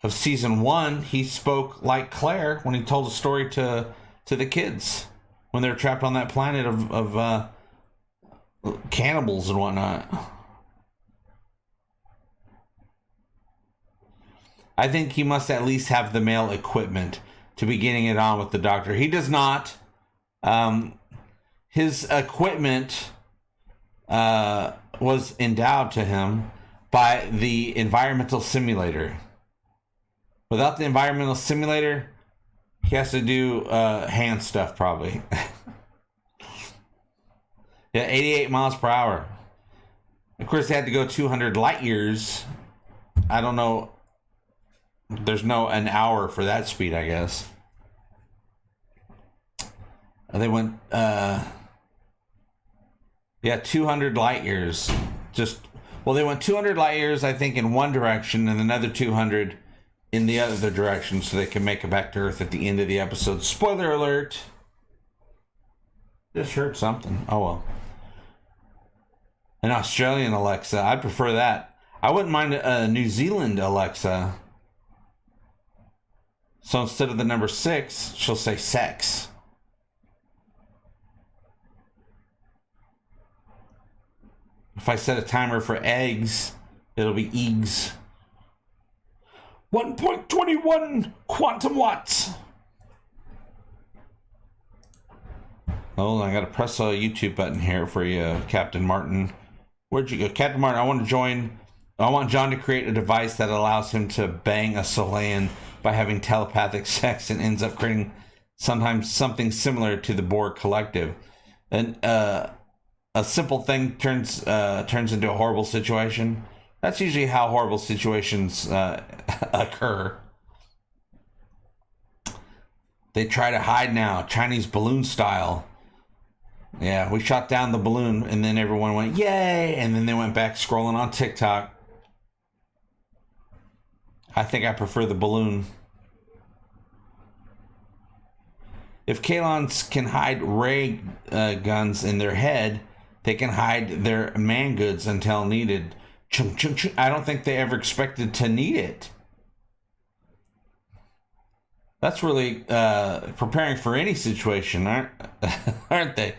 of season 1, he spoke like Claire when he told a story to the kids when they were trapped on that planet of cannibals and whatnot. I think he must at least have the male equipment to be getting it on with the doctor. He does not. His equipment was endowed to him by the environmental simulator. Without the environmental simulator, he has to do hand stuff probably. Yeah, 88 miles per hour. Of course, they had to go 200 light years. I don't know. There's no an hour for that speed, I guess. They went, 200 light years. They went 200 light years, I think, in one direction, and another 200 in the other direction, so they can make it back to Earth at the end of the episode. Spoiler alert! Just heard something. Oh well. An Australian Alexa. I'd prefer that. I wouldn't mind a New Zealand Alexa. So instead of the number 6, she'll say sex. If I set a timer for eggs, it'll be eggs. 1.21 quantum watts. Oh, I gotta press a YouTube button here for you, Captain Martin. Where'd you go? Captain Martin, I want to join. I want John to create a device that allows him to bang a Solarian by having telepathic sex and ends up creating sometimes something similar to the Borg Collective. And a simple thing turns into a horrible situation. That's usually how horrible situations occur. They try to hide now, Chinese balloon style. Yeah, we shot down the balloon and then everyone went, yay! And then they went back scrolling on TikTok. I think I prefer the balloon. If Kalons can hide ray guns in their head, they can hide their man goods until needed. Chung, chung, chung. I don't think they ever expected to need it. That's really preparing for any situation, aren't they?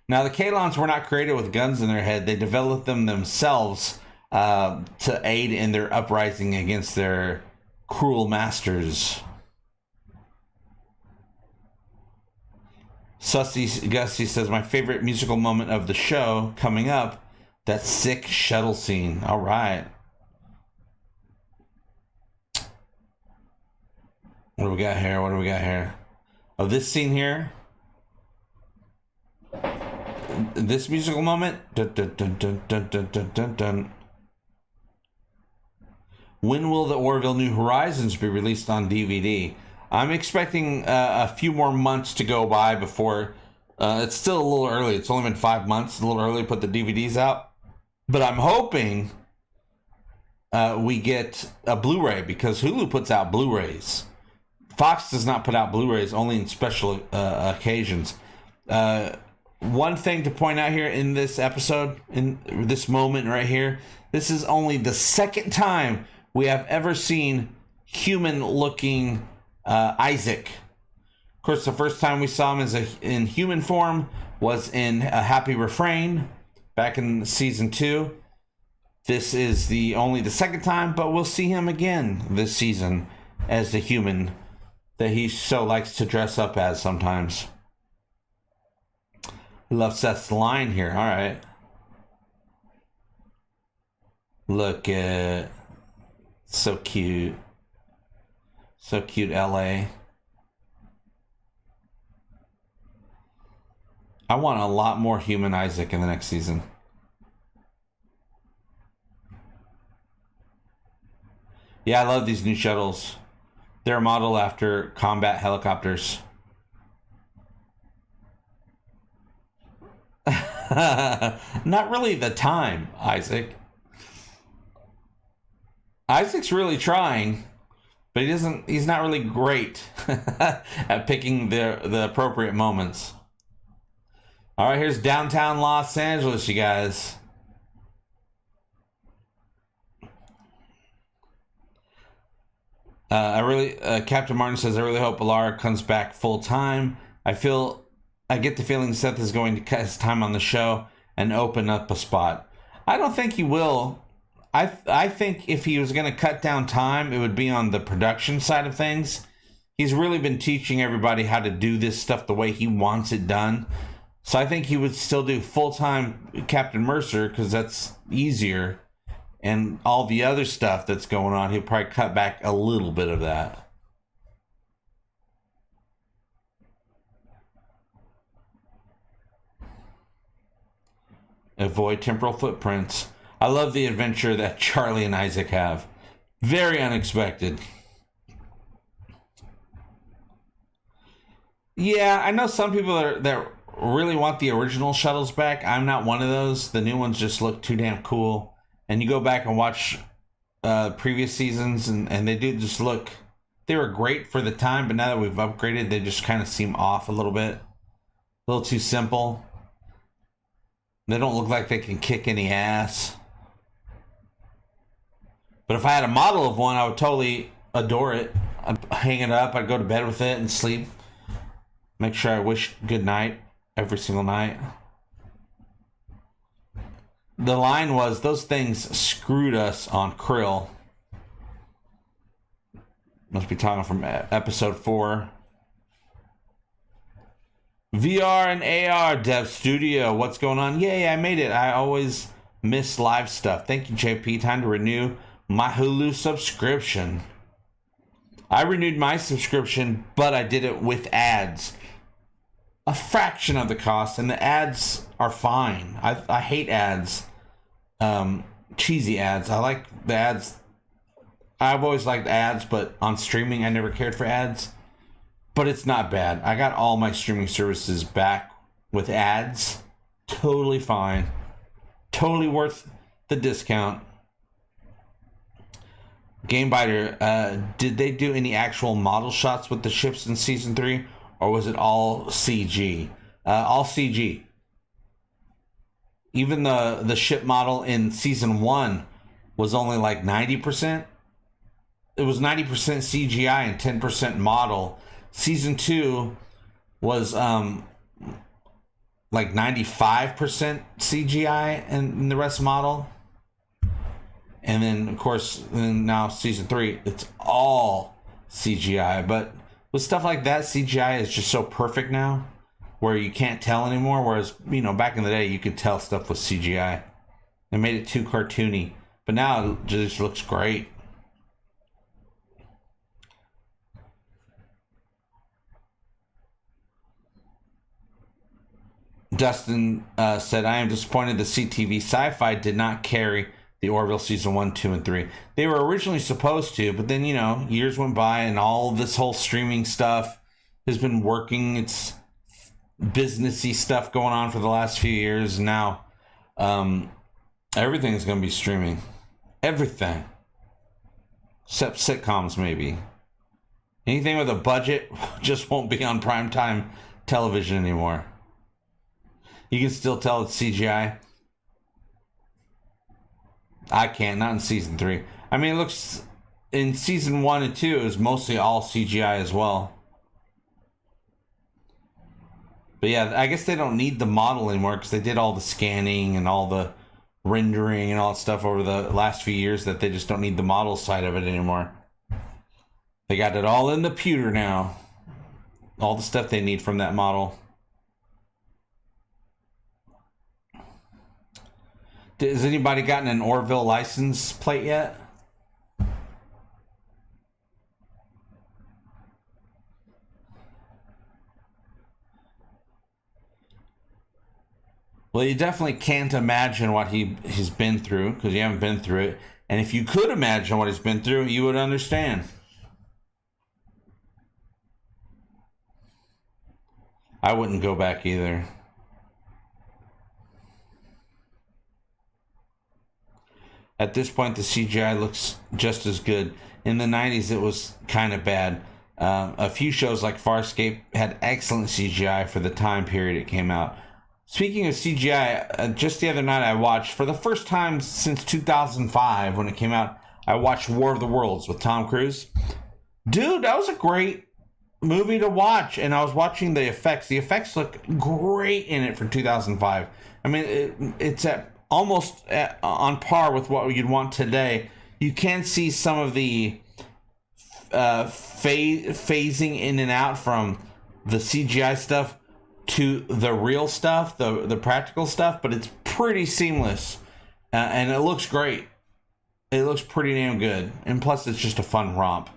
Now, the Kalons were not created with guns in their head. They developed them themselves to aid in their uprising against their cruel masters. Sussy Gussie says, my favorite musical moment of the show coming up, that sick shuttle scene. All right. What do we got here? Oh, this scene here. This musical moment. Dun, dun, dun, dun, dun, dun, dun, dun, dun. When will the Orville New Horizons be released on DVD? I'm expecting a few more months to go by before. It's still a little early. It's only been 5 months. A little early to put the DVDs out. But I'm hoping we get a Blu-ray because Hulu puts out Blu-rays. Fox does not put out Blu-rays, only in special occasions. One thing to point out here in this episode, in this moment right here, this is only the second time we have ever seen human-looking Isaac. Of course, the first time we saw him in human form was in A Happy Refrain back in season 2. This is only the second time, but we'll see him again this season as the human that he so likes to dress up as sometimes. I love Seth's line here. All right. Look at so cute. So cute, LA. I want a lot more human Isaac in the next season. Yeah, I love these new shuttles. They're modeled after combat helicopters. Not really the time, Isaac. Isaac's really trying, but he's not really great at picking the appropriate moments. All right, here's downtown Los Angeles, you guys. Captain Martin says, I really hope Alara comes back full time. I get the feeling Seth is going to cut his time on the show and open up a spot. I don't think he will. I think if he was going to cut down time, it would be on the production side of things. He's really been teaching everybody how to do this stuff the way he wants it done. So I think he would still do full-time Captain Mercer because that's easier. And all the other stuff that's going on, he'll probably cut back a little bit of that. Avoid temporal footprints. I love the adventure that Charlie and Isaac have. Very unexpected. Yeah, I know some people that really want the original shuttles back. I'm not one of those. The new ones just look too damn cool. And you go back and watch previous seasons, and they do just look... They were great for the time, but now that we've upgraded, they just kind of seem off a little bit. A little too simple. They don't look like they can kick any ass. But if I had a model of one, I would totally adore it. I'd hang it up, I'd go to bed with it and sleep. Make sure I wish good night every single night. The line was, those things screwed us on Krill. Must be talking from episode 4. VR and AR Dev Studio, what's going on? Yay, I made it. I always miss live stuff. Thank you, JP. Time to renew my Hulu subscription. I renewed my subscription, but I did it with ads. A fraction of the cost, and the ads are fine. I hate ads. Cheesy ads. I like the ads. I've always liked ads, but on streaming, I never cared for ads. But it's not bad. I got all my streaming services back with ads. Totally fine. Totally worth the discount. GameBiter, did they do any actual model shots with the ships in season 3, or was it all CG? All CG. Even the ship model in season 1 was only like 90%. It was 90% CGI and 10% model. Season 2 was like 95% CGI and the rest model. And then, of course, now season 3, it's all CGI. But with stuff like that, CGI is just so perfect now, where you can't tell anymore. Whereas, you know, back in the day, you could tell stuff with CGI. They made it too cartoony. But now it just looks great. Dustin said, I am disappointed the CTV Sci-Fi did not carry the Orville season 1, 2, and 3. They were originally supposed to, but then, you know, years went by and all this whole streaming stuff has been working. It's businessy stuff going on for the last few years. And now everything's going to be streaming. Everything. Except sitcoms, maybe. Anything with a budget just won't be on primetime television anymore. You can still tell it's CGI. I can't, not in season 3. I mean, it looks... In season 1 and 2, it was mostly all CGI as well. But yeah, I guess they don't need the model anymore because they did all the scanning and all the rendering and all that stuff over the last few years that they just don't need the model side of it anymore. They got it all in the pewter now. All the stuff they need from that model. Has anybody gotten an Orville license plate yet? Well, you definitely can't imagine what he's been through because you haven't been through it. And if you could imagine what he's been through, you would understand. I wouldn't go back either. At this point, the CGI looks just as good. In the 90s, it was kind of bad. A few shows like Farscape had excellent CGI for the time period it came out. Speaking of CGI, just the other night I watched, for the first time since 2005 when it came out, I watched War of the Worlds with Tom Cruise. Dude, that was a great movie to watch. And I was watching the effects. The effects look great in it for 2005. I mean, it's almost on par with what you'd want today. You can see some of the phasing in and out from the CGI stuff to the real stuff, the practical stuff, but it's pretty seamless, and it looks great. It looks pretty damn good, and plus it's just a fun romp.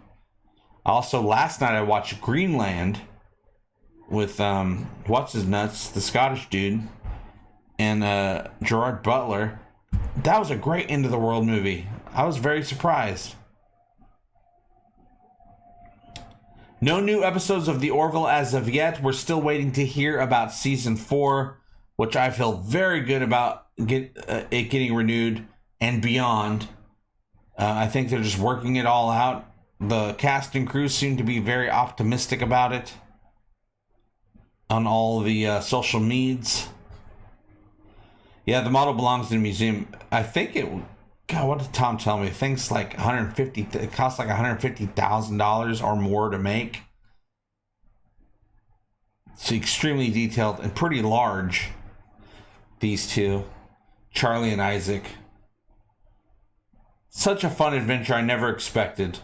Also, last night I watched Greenland with what's his nuts, the Scottish dude, and Gerard Butler. That was a great end of the world movie. I was very surprised. No new episodes of The Orville as of yet. We're still waiting to hear about season 4, which I feel very good about it getting renewed and beyond. I think they're just working it all out. The cast and crew seem to be very optimistic about it on all the social medias. Yeah, the model belongs in a museum. I think it... God, what did Tom tell me? Things like it costs like $150,000 or more to make. It's extremely detailed and pretty large. These two, Charlie and Isaac. Such a fun adventure I never expected.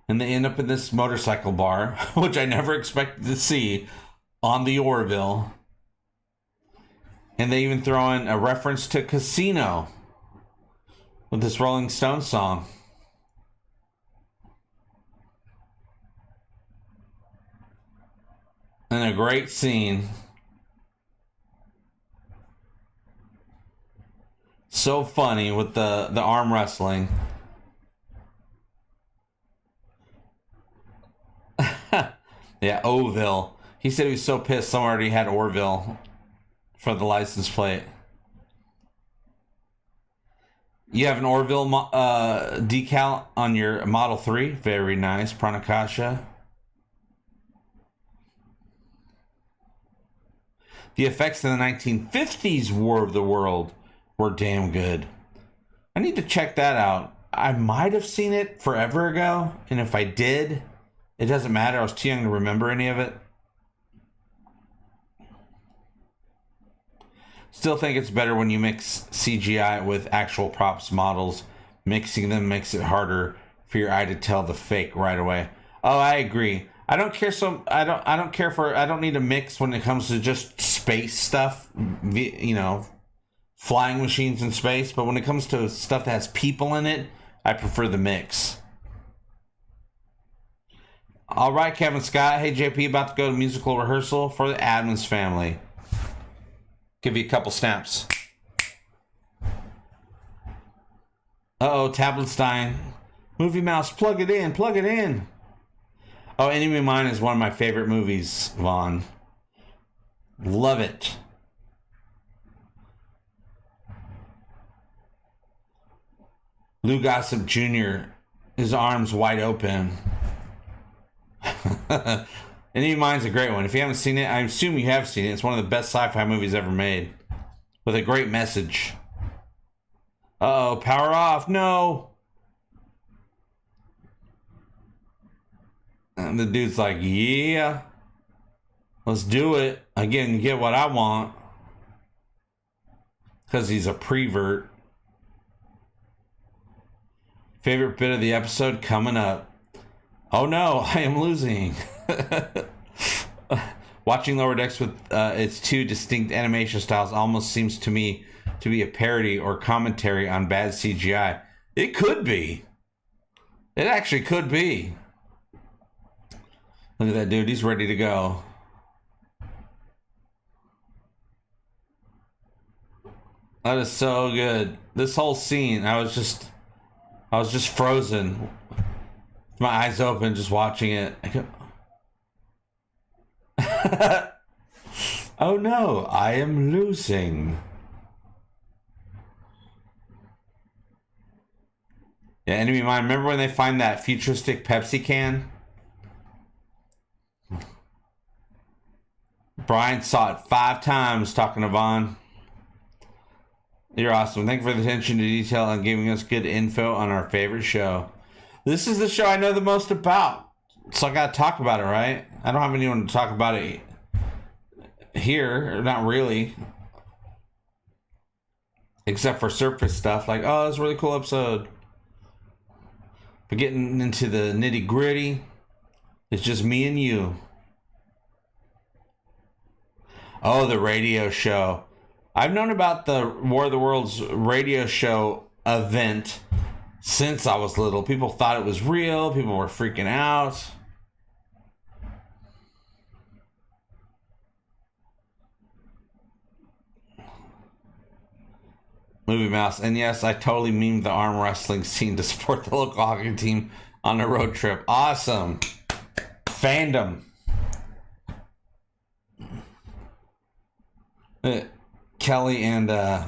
And they end up in this motorcycle bar, which I never expected to see on the Orville. And they even throw in a reference to Casino with this Rolling Stones song. And a great scene. So funny with the arm wrestling. Yeah, Orville. He said he was so pissed someone already had Orville for the license plate. You have an Orville decal on your Model 3. Very nice, Pranakasha. The effects in the 1950s War of the World were damn good. I need to check that out. I might have seen it forever ago, and if I did, it doesn't matter. I was too young to remember any of it. Still think it's better when you mix CGI with actual props models. Mixing them makes it harder for your eye to tell the fake right away. Oh, I agree. I don't need a mix when it comes to just space stuff, you know, flying machines in space, but when it comes to stuff that has people in it, I prefer the mix. All right, Kevin Scott. Hey, JP, about to go to musical rehearsal for the Adams Family. Give you a couple snaps. Uh-oh, tablet's dying. Movie Mouse, plug it in, plug it in. Oh, Enemy of Mine is one of my favorite movies, Vaughn. Love it. Lou Gossett Jr., his arms wide open. Enemy of Mine's a great one. If you haven't seen it, I assume you have seen it. It's one of the best sci-fi movies ever made. With a great message. Uh-oh, power off. No! And the dude's like, yeah. Let's do it. I get what I want. Because he's a prevert. Favorite bit of the episode coming up. Oh no, I am losing. Watching Lower Decks with its two distinct animation styles almost seems to me to be a parody or commentary on bad CGI. It could be. It actually could be. Look at that dude. He's ready to go. That is so good. This whole scene, I was just frozen. My eyes open, just watching it. Oh no, I am losing. Yeah, enemy mine. Remember when they find that futuristic Pepsi can? Brian saw it 5 times talking to Vaughn. You're awesome. Thank you for the attention to detail and giving us good info on our favorite show. This is the show I know the most about. So I gotta talk about it, right? I don't have anyone to talk about it here. Not really. Except for surface stuff. Like, oh, that's a really cool episode. But getting into the nitty gritty, it's just me and you. Oh, the radio show. I've known about the War of the Worlds radio show event since I was little. People thought it was real. People were freaking out. Movie Mouse. And yes, I totally memed the arm wrestling scene to support the local hockey team on a road trip. Awesome. Fandom. Kelly and Ed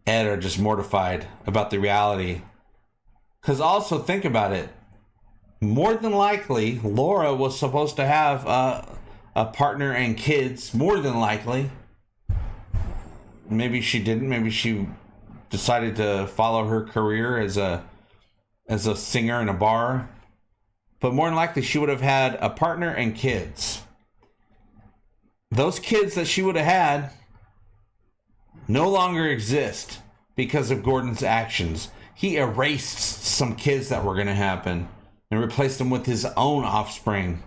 are just mortified about the reality. Because also, think about it. More than likely, Laura was supposed to have a partner and kids. More than likely. Maybe she didn't. Maybe she decided to follow her career as a singer in a bar. But more than likely, she would have had a partner and kids. Those kids that she would have had no longer exist because of Gordon's actions. He erased some kids that were going to happen and replaced them with his own offspring.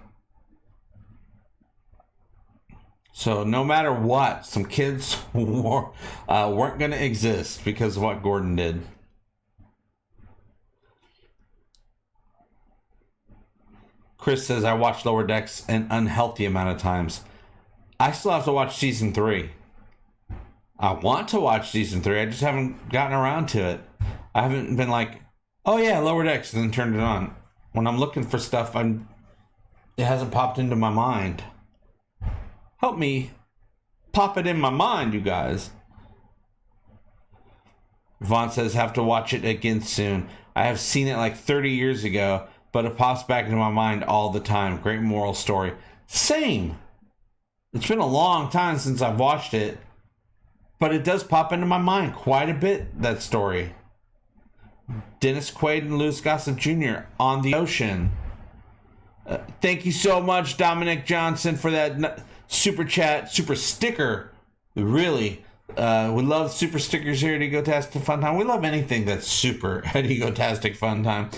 So no matter what, some kids weren't going to exist because of what Gordon did. Chris says, I watched Lower Decks an unhealthy amount of times. I still have to watch season 3. I want to watch season 3. I just haven't gotten around to it. I haven't been like, oh yeah, Lower Decks, and then turned it on. When I'm looking for stuff, it hasn't popped into my mind. Help me pop it in my mind, you guys. Vaughn says, have to watch it again soon. I have seen it like 30 years ago, but it pops back into my mind all the time. Great moral story. Same. It's been a long time since I've watched it, but it does pop into my mind quite a bit, that story. Dennis Quaid and Louis Gossett Jr. on the ocean. Thank you so much, Dominic Johnson, for that super chat, super sticker. Really. We love super stickers here at Egotastic FunTime. We love anything that's super at Egotastic FunTime.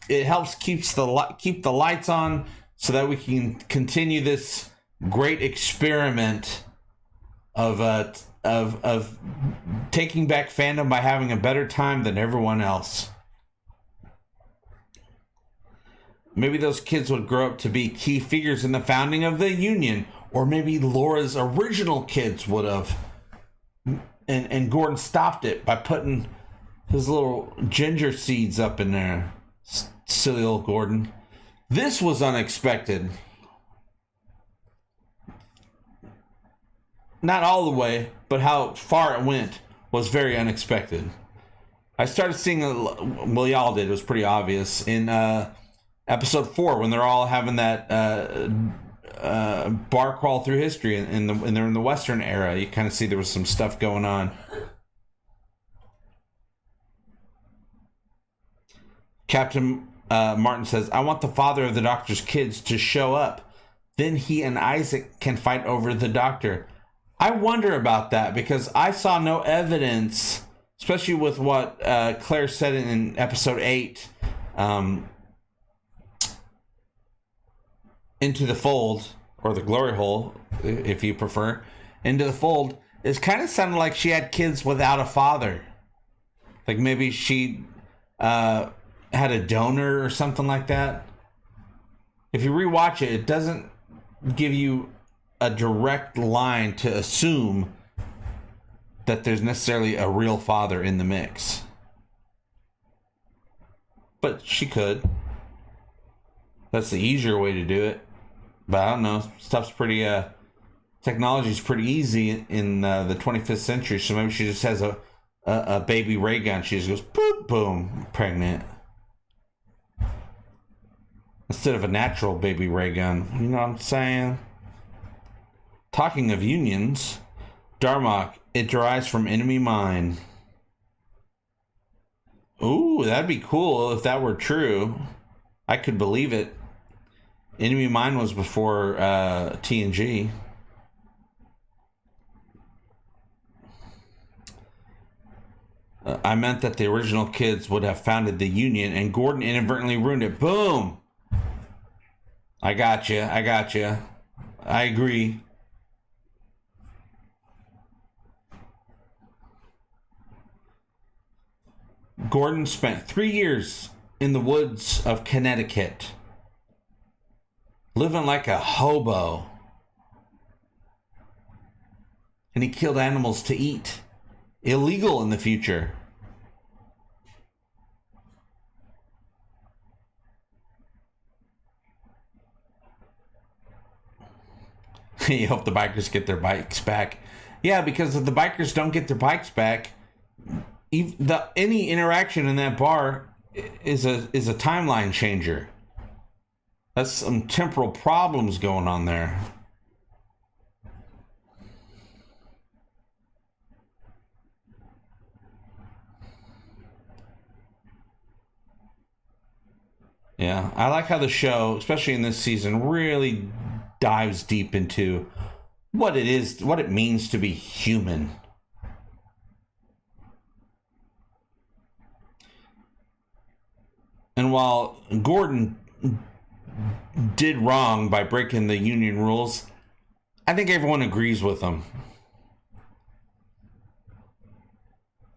It helps keep the lights on so that we can continue this great experiment of taking back fandom by having a better time than everyone else. Maybe those kids would grow up to be key figures in the founding of the Union, or maybe Laura's original kids would have. And Gordon stopped it by putting his little ginger seeds up in there. Silly old Gordon. This was unexpected. Not all the way, but how far it went was very unexpected. I started seeing, well, y'all did, it was pretty obvious, in episode 4 when they're all having that bar crawl through history and they're in the Western era. You kind of see there was some stuff going on. Captain Martin says, I want the father of the Doctor's kids to show up. Then he and Isaac can fight over the Doctor. I wonder about that because I saw no evidence, especially with what Claire said in episode 8, Into the Fold, or the glory hole, if you prefer, into the fold, it kind of sounded like she had kids without a father. Like maybe she had a donor or something like that. If you rewatch it, it doesn't give you a direct line to assume that there's necessarily a real father in the mix. But she could. That's the easier way to do it. But I don't know. Stuff's pretty, technology's pretty easy in the 25th century. So maybe she just has a baby ray gun. She just goes, boop, boom, pregnant. Instead of a natural baby ray gun. You know what I'm saying? Talking of unions, Darmok, it derives from enemy mine. Ooh, that'd be cool if that were true. I could believe it. Enemy mine was before TNG. I meant that the original kids would have founded the Union and Gordon inadvertently ruined it. Boom! I got you. I agree. Gordon spent 3 years in the woods of Connecticut, living like a hobo. And he killed animals to eat. Illegal in the future. You hope the bikers get their bikes back. Yeah, because if the bikers don't get their bikes back, any interaction in that bar is a timeline changer. That's some temporal problems going on there. Yeah, I like how the show, especially in this season, really dives deep into what it is, what it means to be human. And while Gordon did wrong by breaking the Union rules, I think everyone agrees with him.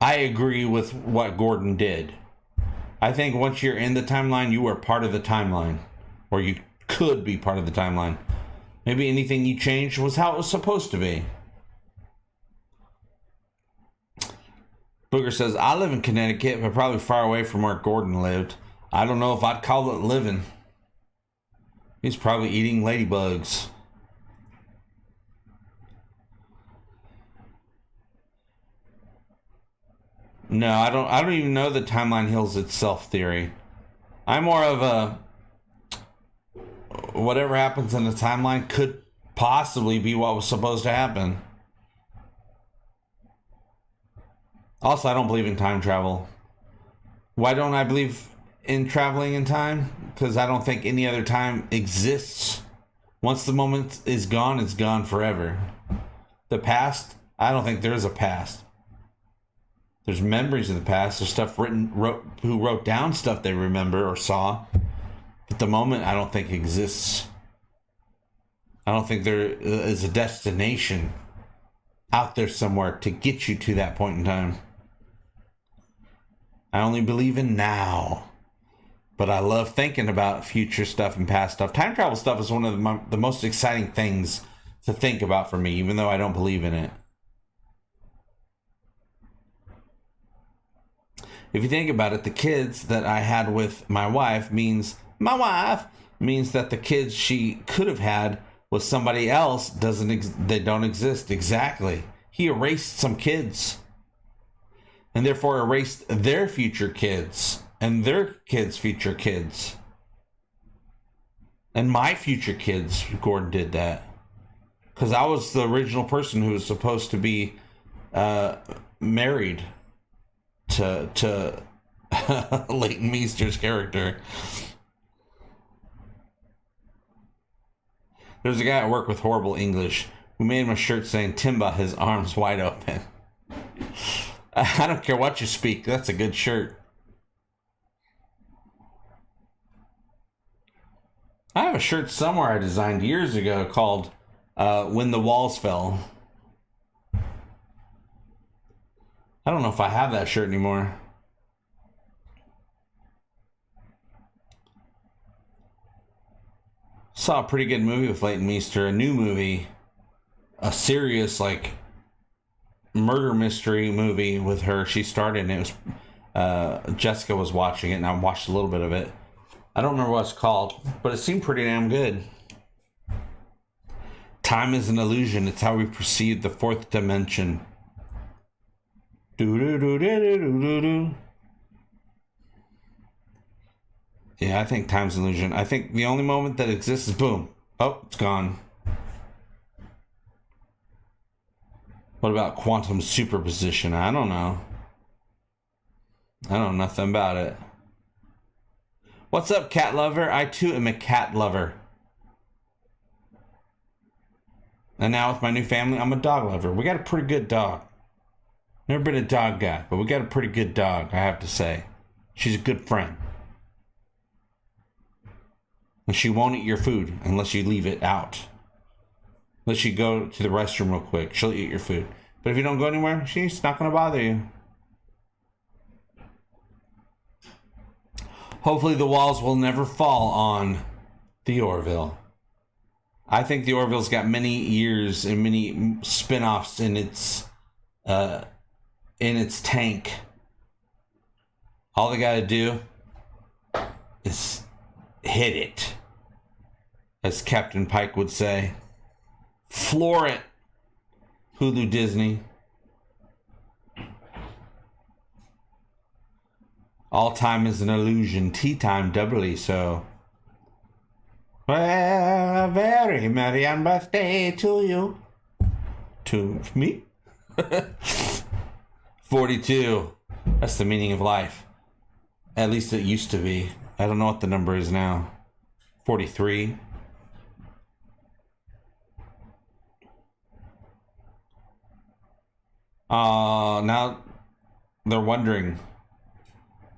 I agree with what Gordon did. I think once you're in the timeline, you are part of the timeline. Or you could be part of the timeline. Maybe anything you changed was how it was supposed to be. Booger says, I live in Connecticut, but probably far away from where Gordon lived. I don't know if I'd call it living. He's probably eating ladybugs. No, I don't even know the timeline heals itself theory. I'm more of a whatever happens in the timeline could possibly be what was supposed to happen. Also, I don't believe in time travel. Why don't I believe in traveling in time? Because I don't think any other time exists. Once the moment is gone, it's gone forever. The past, I don't think there is a past. There's memories of the past. There's stuff who wrote down stuff they remember or saw. But the moment, I don't think exists. I don't think there is a destination out there somewhere to get you to that point in time. I only believe in now. But I love thinking about future stuff and past stuff. Time travel stuff is one of the most exciting things to think about for me, even though I don't believe in it. If you think about it, the kids that I had with my wife means that the kids she could have had with somebody else they don't exist. Exactly. He erased some kids and therefore erased their future kids and their kids' future kids and my future kids. Gordon did that because I was the original person who was supposed to be married to Leighton Meester's character. There's a guy at work with horrible English who made him a shirt saying Timba, his arms wide open. I don't care what you speak, that's a good shirt. I have a shirt somewhere I designed years ago called When the Walls Fell. I don't know if I have that shirt anymore. Saw a pretty good movie with Leighton Meester, a new movie, a serious like murder mystery movie with her. She starred in it. It was Jessica was watching it, and I watched a little bit of it. I don't remember what it's called, but it seemed pretty damn good. Time is an illusion. It's how we perceive the fourth dimension. Do-do-do-do-do-do-do. Yeah, I think time's an illusion. I think the only moment that exists is boom. Oh, it's gone. What about quantum superposition? I don't know. I don't know nothing about it. What's up, cat lover? I too am a cat lover. And now with my new family, I'm a dog lover. We got a pretty good dog. Never been a dog guy, but we got a pretty good dog, I have to say. She's a good friend. And she won't eat your food unless you leave it out. Unless you go to the restroom real quick, she'll eat your food. But if you don't go anywhere, she's not going to bother you. Hopefully the walls will never fall on the Orville. I think the Orville's got many years and many spin-offs in its tank. All they got to do is hit it, as Captain Pike would say. Floor it, Hulu Disney. All time is an illusion. Tea time doubly so. Well, a very merry birthday to you. To me? 42. That's the meaning of life. At least it used to be. I don't know what the number is now. 43. Now they're wondering,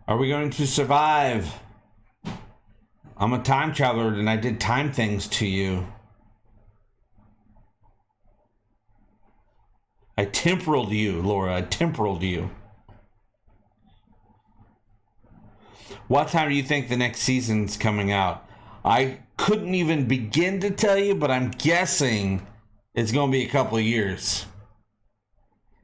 are we going to survive? I'm a time traveler and I did time things to you. I temporaled you, Laura. I temporaled you. What time do you think the next season's coming out? I couldn't even begin to tell you, but I'm guessing it's going to be a couple of years.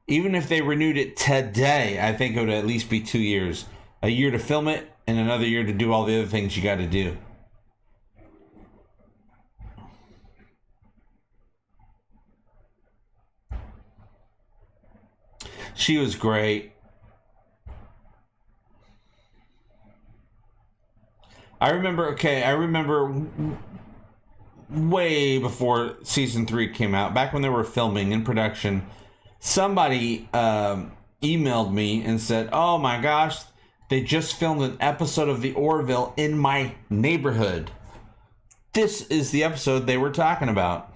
Even if they renewed it today, I think it would at least be 2 years. A year to film it and another year to do all the other things you got to do. She was great. I remember way before season 3 came out, back when they were filming in production, somebody emailed me and said, oh my gosh, they just filmed an episode of the Orville in my neighborhood. This is the episode they were talking about.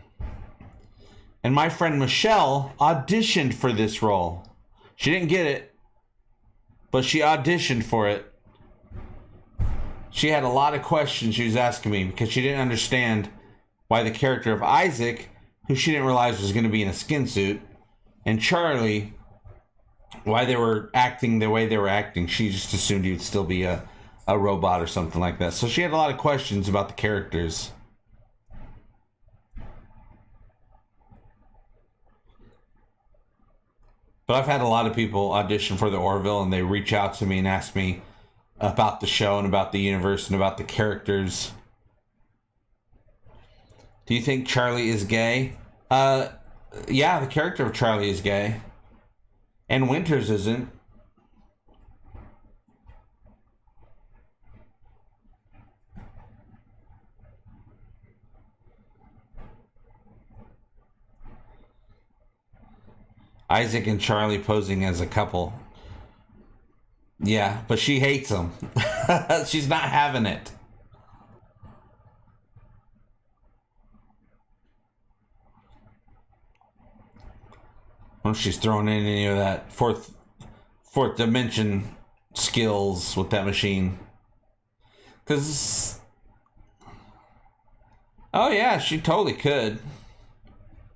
And my friend Michelle auditioned for this role. She didn't get it, but she auditioned for it. She had a lot of questions she was asking me because she didn't understand why the character of Isaac, who she didn't realize was going to be in a skin suit, and Charlie, why they were acting the way they were acting. She just assumed he would still be a robot or something like that. So she had a lot of questions about the characters. But I've had a lot of people audition for the Orville, and they reach out to me and ask me about the show and about the universe and about the characters. Do you think Charlie is gay? Yeah, the character of Charlie is gay. And Winters isn't. Isaac and Charlie posing as a couple. Yeah, but she hates him. She's not having it. Well, she's throwing in any of that fourth dimension skills with that machine. Because Oh yeah, she totally could.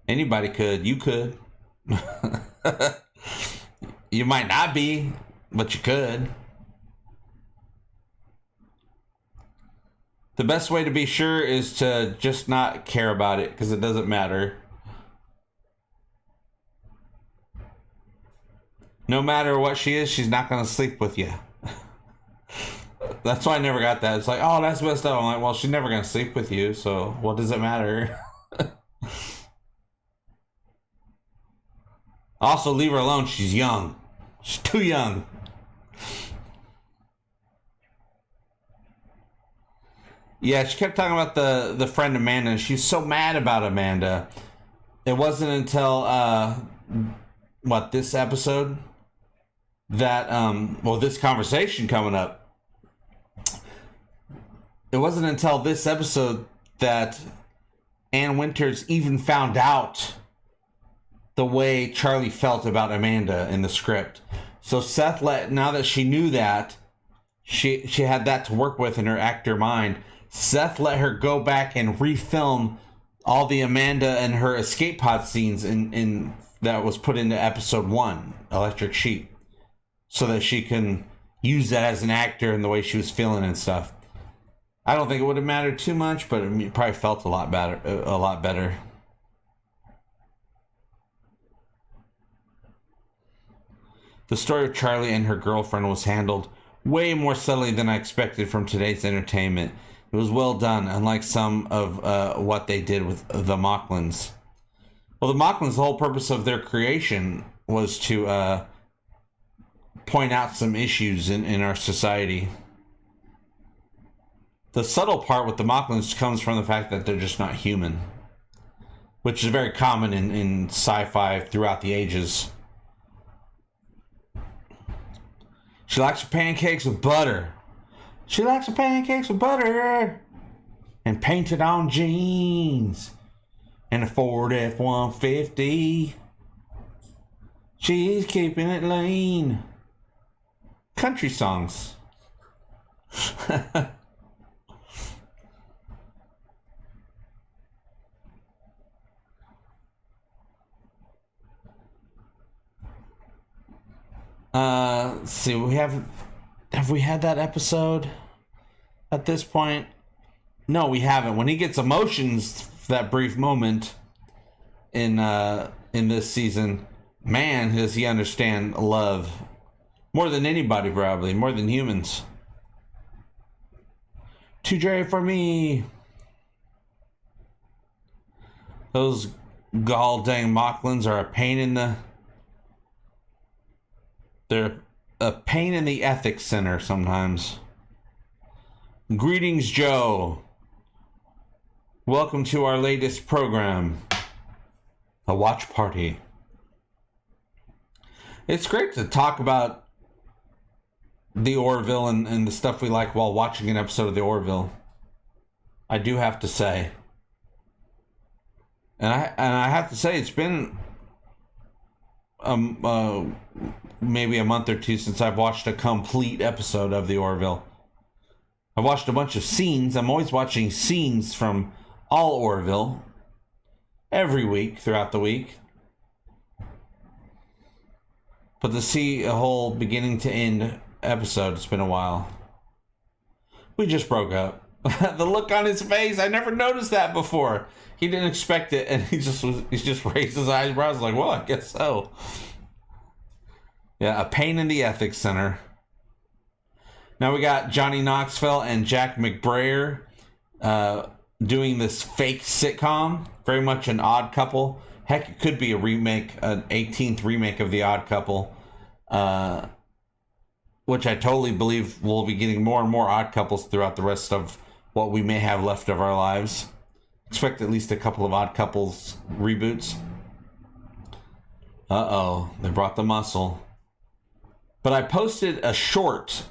Anybody could. You could. You might not be, but you could. The best way to be sure is to just not care about it, because it doesn't matter. No matter what she is, she's not going to sleep with you. That's why I never got that. It's like, oh, that's messed up. I'm like, well, she's never going to sleep with you, so what does it matter? Also, leave her alone. She's young. She's too young. Yeah, she kept talking about the friend Amanda, and she's so mad about Amanda. It wasn't until, this episode that, this conversation coming up. It wasn't until this episode that Ann Winters even found out the way Charlie felt about Amanda in the script. So Seth now that she knew that, she had that to work with in her actor mind, Seth let her go back and refilm all the Amanda and her escape pod scenes in that was put into episode 1, Electric Sheep, so that she can use that as an actor and the way she was feeling and stuff. I don't think it would have mattered too much, but it probably felt a lot better. The story of Charlie and her girlfriend was handled way more subtly than I expected from today's entertainment. It was well done, unlike some of what they did with the Mocklins. Well, the Mocklins, the whole purpose of their creation was to point out some issues in our society. The subtle part with the Mocklins comes from the fact that they're just not human, which is very common in sci-fi throughout the ages. She likes her pancakes with butter. She likes her pancakes with butter and painted on jeans and a Ford F-150. She's keeping it lean. Country songs. Let's see, have we had that episode at this point? No, we haven't. When he gets emotions, that brief moment in this season, man, does he understand love more than anybody, probably more than humans. Too dry for me. Those gall dang Mocklins are a pain in the. They're a pain in the ethics center sometimes. Greetings, Joe. Welcome to our latest program, a watch party. It's great to talk about the Orville and the stuff we like while watching an episode of the Orville. I do have to say. And I have to say, it's been maybe a month or two since I've watched a complete episode of the Orville. I've watched a bunch of scenes. I'm always watching scenes from all Orville every week throughout the week. But to see a whole beginning to end episode, it's been a while. We just broke up. The look on his face, I never noticed that before. He didn't expect it, and he just raised his eyebrows like, well, I guess so. Yeah, a pain in the ethics center. Now we got Johnny Knoxville and Jack McBrayer doing this fake sitcom. Very much an Odd Couple. Heck, it could be a remake, an 18th remake of The Odd Couple. Which I totally believe we'll be getting more and more Odd Couples throughout the rest of what we may have left of our lives. Expect at least a couple of Odd Couples reboots. Uh-oh, they brought the muscle. But I posted a short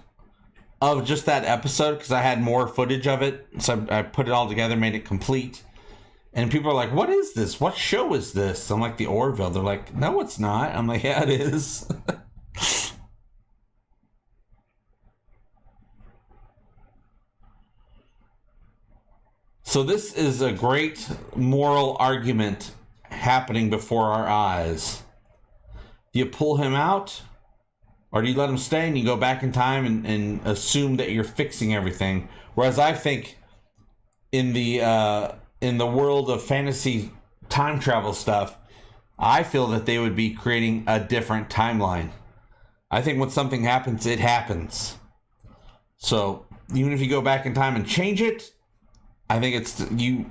of just that episode because I had more footage of it. So I put it all together, made it complete. And people are like, what is this? What show is this? I'm like, the Orville. They're like, no, it's not. I'm like, yeah, it is. So this is a great moral argument happening before our eyes. Do you pull him out, or do you let him stay and you go back in time and assume that you're fixing everything? Whereas I think in the world of fantasy time travel stuff, I feel that they would be creating a different timeline. I think when something happens, it happens. So even if you go back in time and change it, I think it's you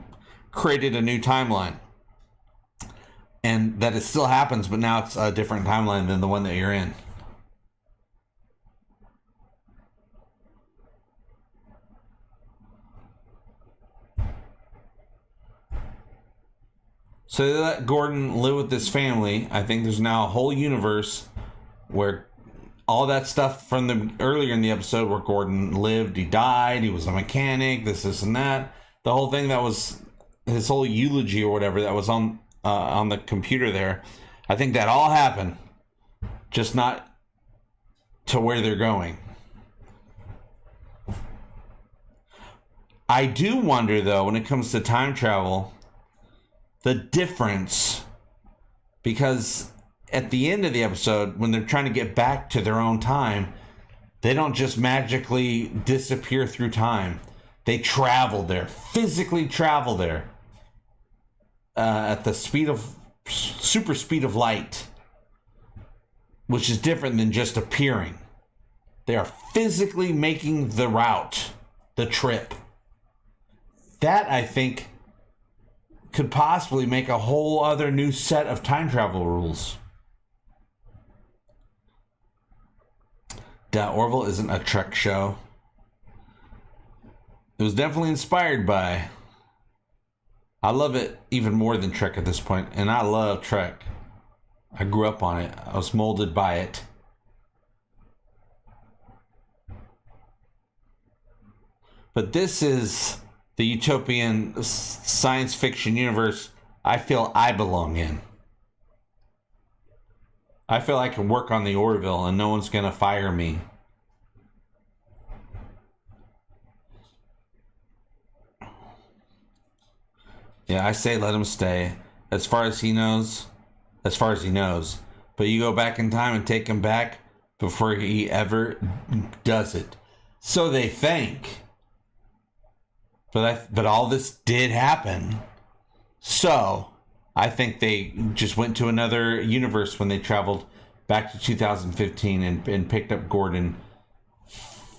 created a new timeline. And that it still happens, but now it's a different timeline than the one that you're in. So they let Gordon live with this family. I think there's now a whole universe where all that stuff from the earlier in the episode where Gordon lived, he died, he was a mechanic, this and that. The whole thing that was his whole eulogy or whatever that was on the computer there. I think that all happened, just not to where they're going. I do wonder, though, when it comes to time travel, the difference, because at the end of the episode, when they're trying to get back to their own time, they don't just magically disappear through time. They travel there, physically travel there at the super speed of light, which is different than just appearing. They are physically making the route, the trip. That, I think, could possibly make a whole other new set of time travel rules. Orville isn't a Trek show. It was definitely inspired by. I love it even more than Trek at this point, and I love Trek. I grew up on it. I was molded by it. But this is the utopian science fiction universe I feel I belong in. I feel I can work on the Orville and no one's going to fire me. Yeah, I say let him stay. As far as he knows. But you go back in time and take him back before he ever does it. So they think. But all this did happen. So I think they just went to another universe when they traveled back to 2015 and picked up Gordon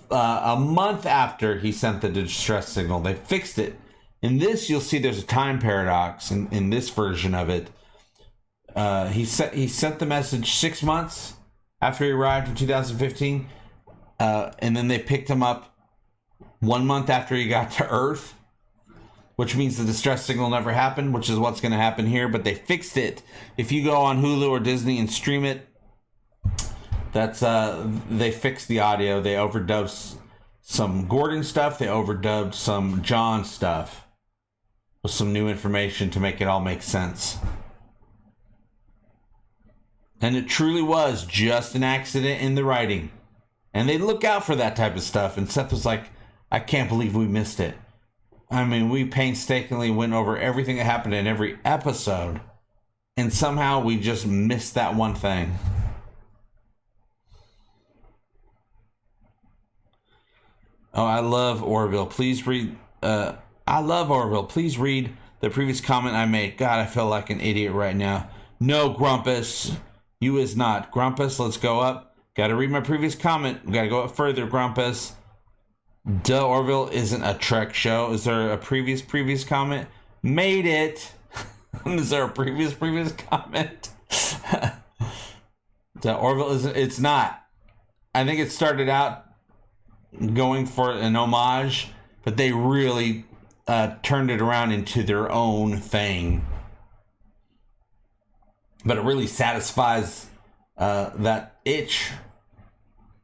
a month after he sent the distress signal. They fixed it. In this, you'll see there's a time paradox in this version of it. He sent the message 6 months after he arrived in 2015, and then they picked him up 1 month after he got to Earth, which means the distress signal never happened, which is what's going to happen here. But they fixed it. If you go on Hulu or Disney and stream it, that's they fixed the audio. They overdubbed some Gordon stuff. They overdubbed some John stuff with some new information to make it all make sense. And it truly was just an accident in the writing. And they look out for that type of stuff. And Seth was like, I can't believe we missed it. I mean, we painstakingly went over everything that happened in every episode. And somehow we just missed that one thing. Oh, I love Orville. Please read... I love Orville. Please read the previous comment I made. God, I feel like an idiot right now. No, Grumpus. You is not. Grumpus, let's go up. Got to read my previous comment. We got to go up further, Grumpus. Duh, Orville isn't a Trek show. Is there a previous comment? Made it. Is there a previous comment? Duh, Orville isn't. It's not. I think it started out going for an homage, but they really turned it around into their own thing. But it really satisfies that itch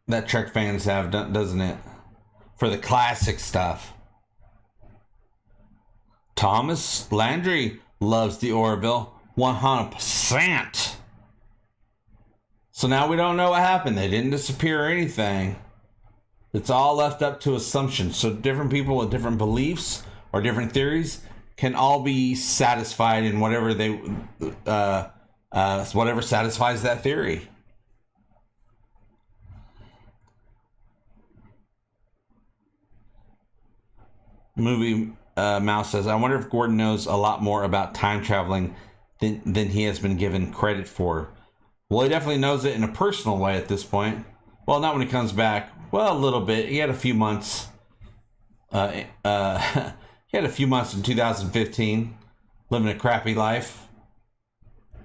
that Trek fans have, doesn't it? For the classic stuff. Thomas Landry loves the Orville 100%. So now we don't know what happened. They didn't disappear or anything. It's all left up to assumption. So different people with different beliefs or different theories can all be satisfied in whatever whatever satisfies that theory. Movie Mouse says, I wonder if Gordon knows a lot more about time traveling than he has been given credit for. Well, he definitely knows it in a personal way at this point. Well, not when he comes back. Well, a little bit. He had a few months. He had a few months in 2015, living a crappy life.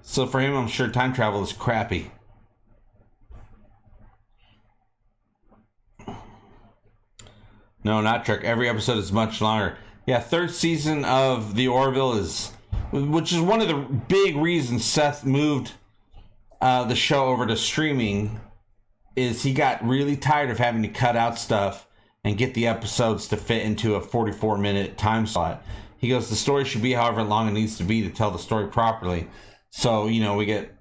So for him, I'm sure time travel is crappy. No, not Trek. Every episode is much longer. Yeah, third season of the Orville which is one of the big reasons Seth moved the show over to streaming, is he got really tired of having to cut out stuff and get the episodes to fit into a 44-minute time slot. He goes, the story should be however long it needs to be to tell the story properly. So, we get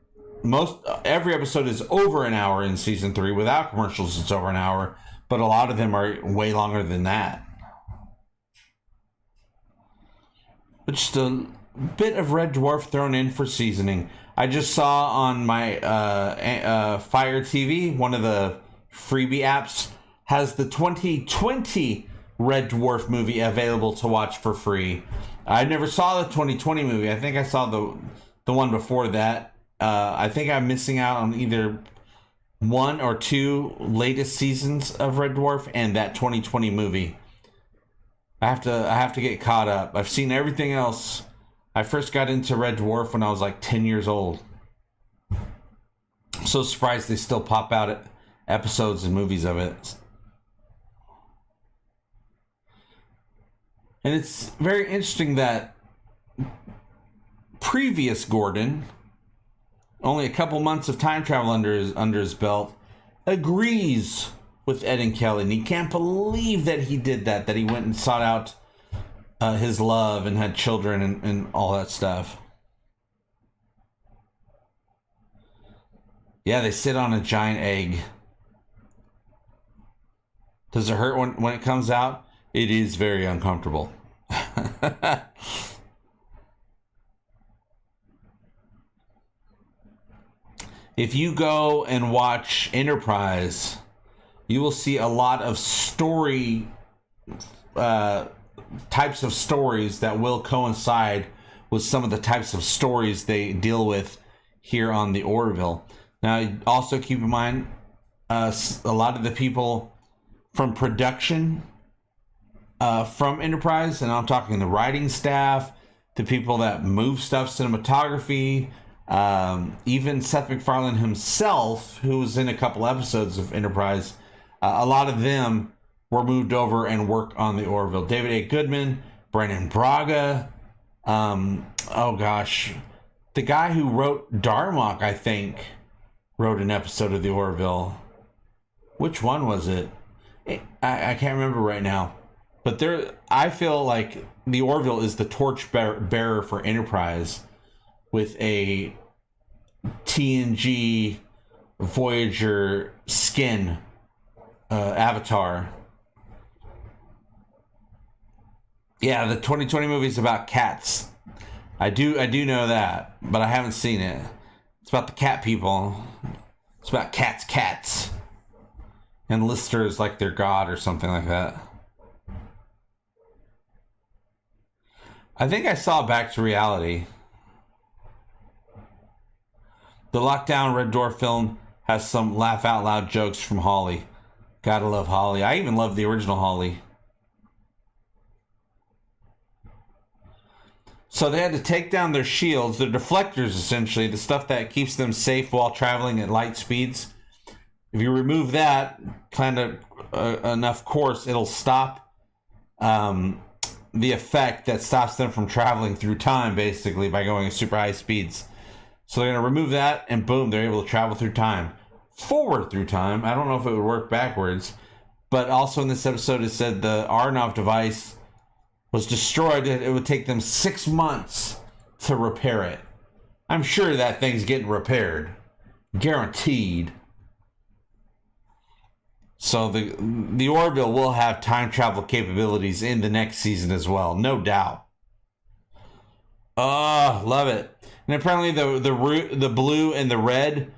every episode is over an hour in season 3. Without commercials, it's over an hour. But a lot of them are way longer than that. But just a bit of Red Dwarf thrown in for seasoning. I just saw on my Fire TV, one of the freebie apps, has the 2020 Red Dwarf movie available to watch for free. I never saw the 2020 movie. I think I saw the one before that. I think I'm missing out on either 1 or 2 latest seasons of Red Dwarf and that 2020 movie. I have to get caught up. I've seen everything else. I first got into Red Dwarf when I was like 10 years old. I'm so surprised they still pop out episodes and movies of it. And it's very interesting that previous Gordon, only a couple months of time travel under his belt, agrees with Ed and Kelly. And he can't believe that he did that he went and sought out his love and had children and all that stuff. Yeah, they sit on a giant egg. Does it hurt when it comes out? It is very uncomfortable. If you go and watch Enterprise, you will see a lot of story types of stories that will coincide with some of the types of stories they deal with here on the Orville. Now, also keep in mind, a lot of the people from production from Enterprise, and I'm talking the writing staff, the people that move stuff, cinematography, even Seth MacFarlane himself, who was in a couple episodes of Enterprise, a lot of them were moved over and work on the Orville. David A. Goodman, Brennan Braga, the guy who wrote Darmok, I think, wrote an episode of the Orville. Which one was it? I can't remember right now. But I feel like the Orville is the torch bearer for Enterprise, with a TNG Voyager skin avatar. Yeah, the 2020 movie is about cats. I do know that, but I haven't seen it. It's about the cat people. It's about cats. And Lister's like their god or something like that. I think I saw Back to Reality. The Lockdown Red Dwarf film has some laugh out loud jokes from Holly. Gotta love Holly. I even love the original Holly. So they had to take down their shields, their deflectors essentially, the stuff that keeps them safe while traveling at light speeds. If you remove that, kind of enough course, it'll stop the effect that stops them from traveling through time, basically, by going at super high speeds. So they're going to remove that, and boom, they're able to travel through time. Forward through time. I don't know if it would work backwards. But also in this episode, it said the Arnov device was destroyed. It would take them 6 months to repair it. I'm sure that thing's getting repaired. Guaranteed. So the Orville will have time travel capabilities in the next season as well, no doubt. Oh, love it. And apparently the blue and the red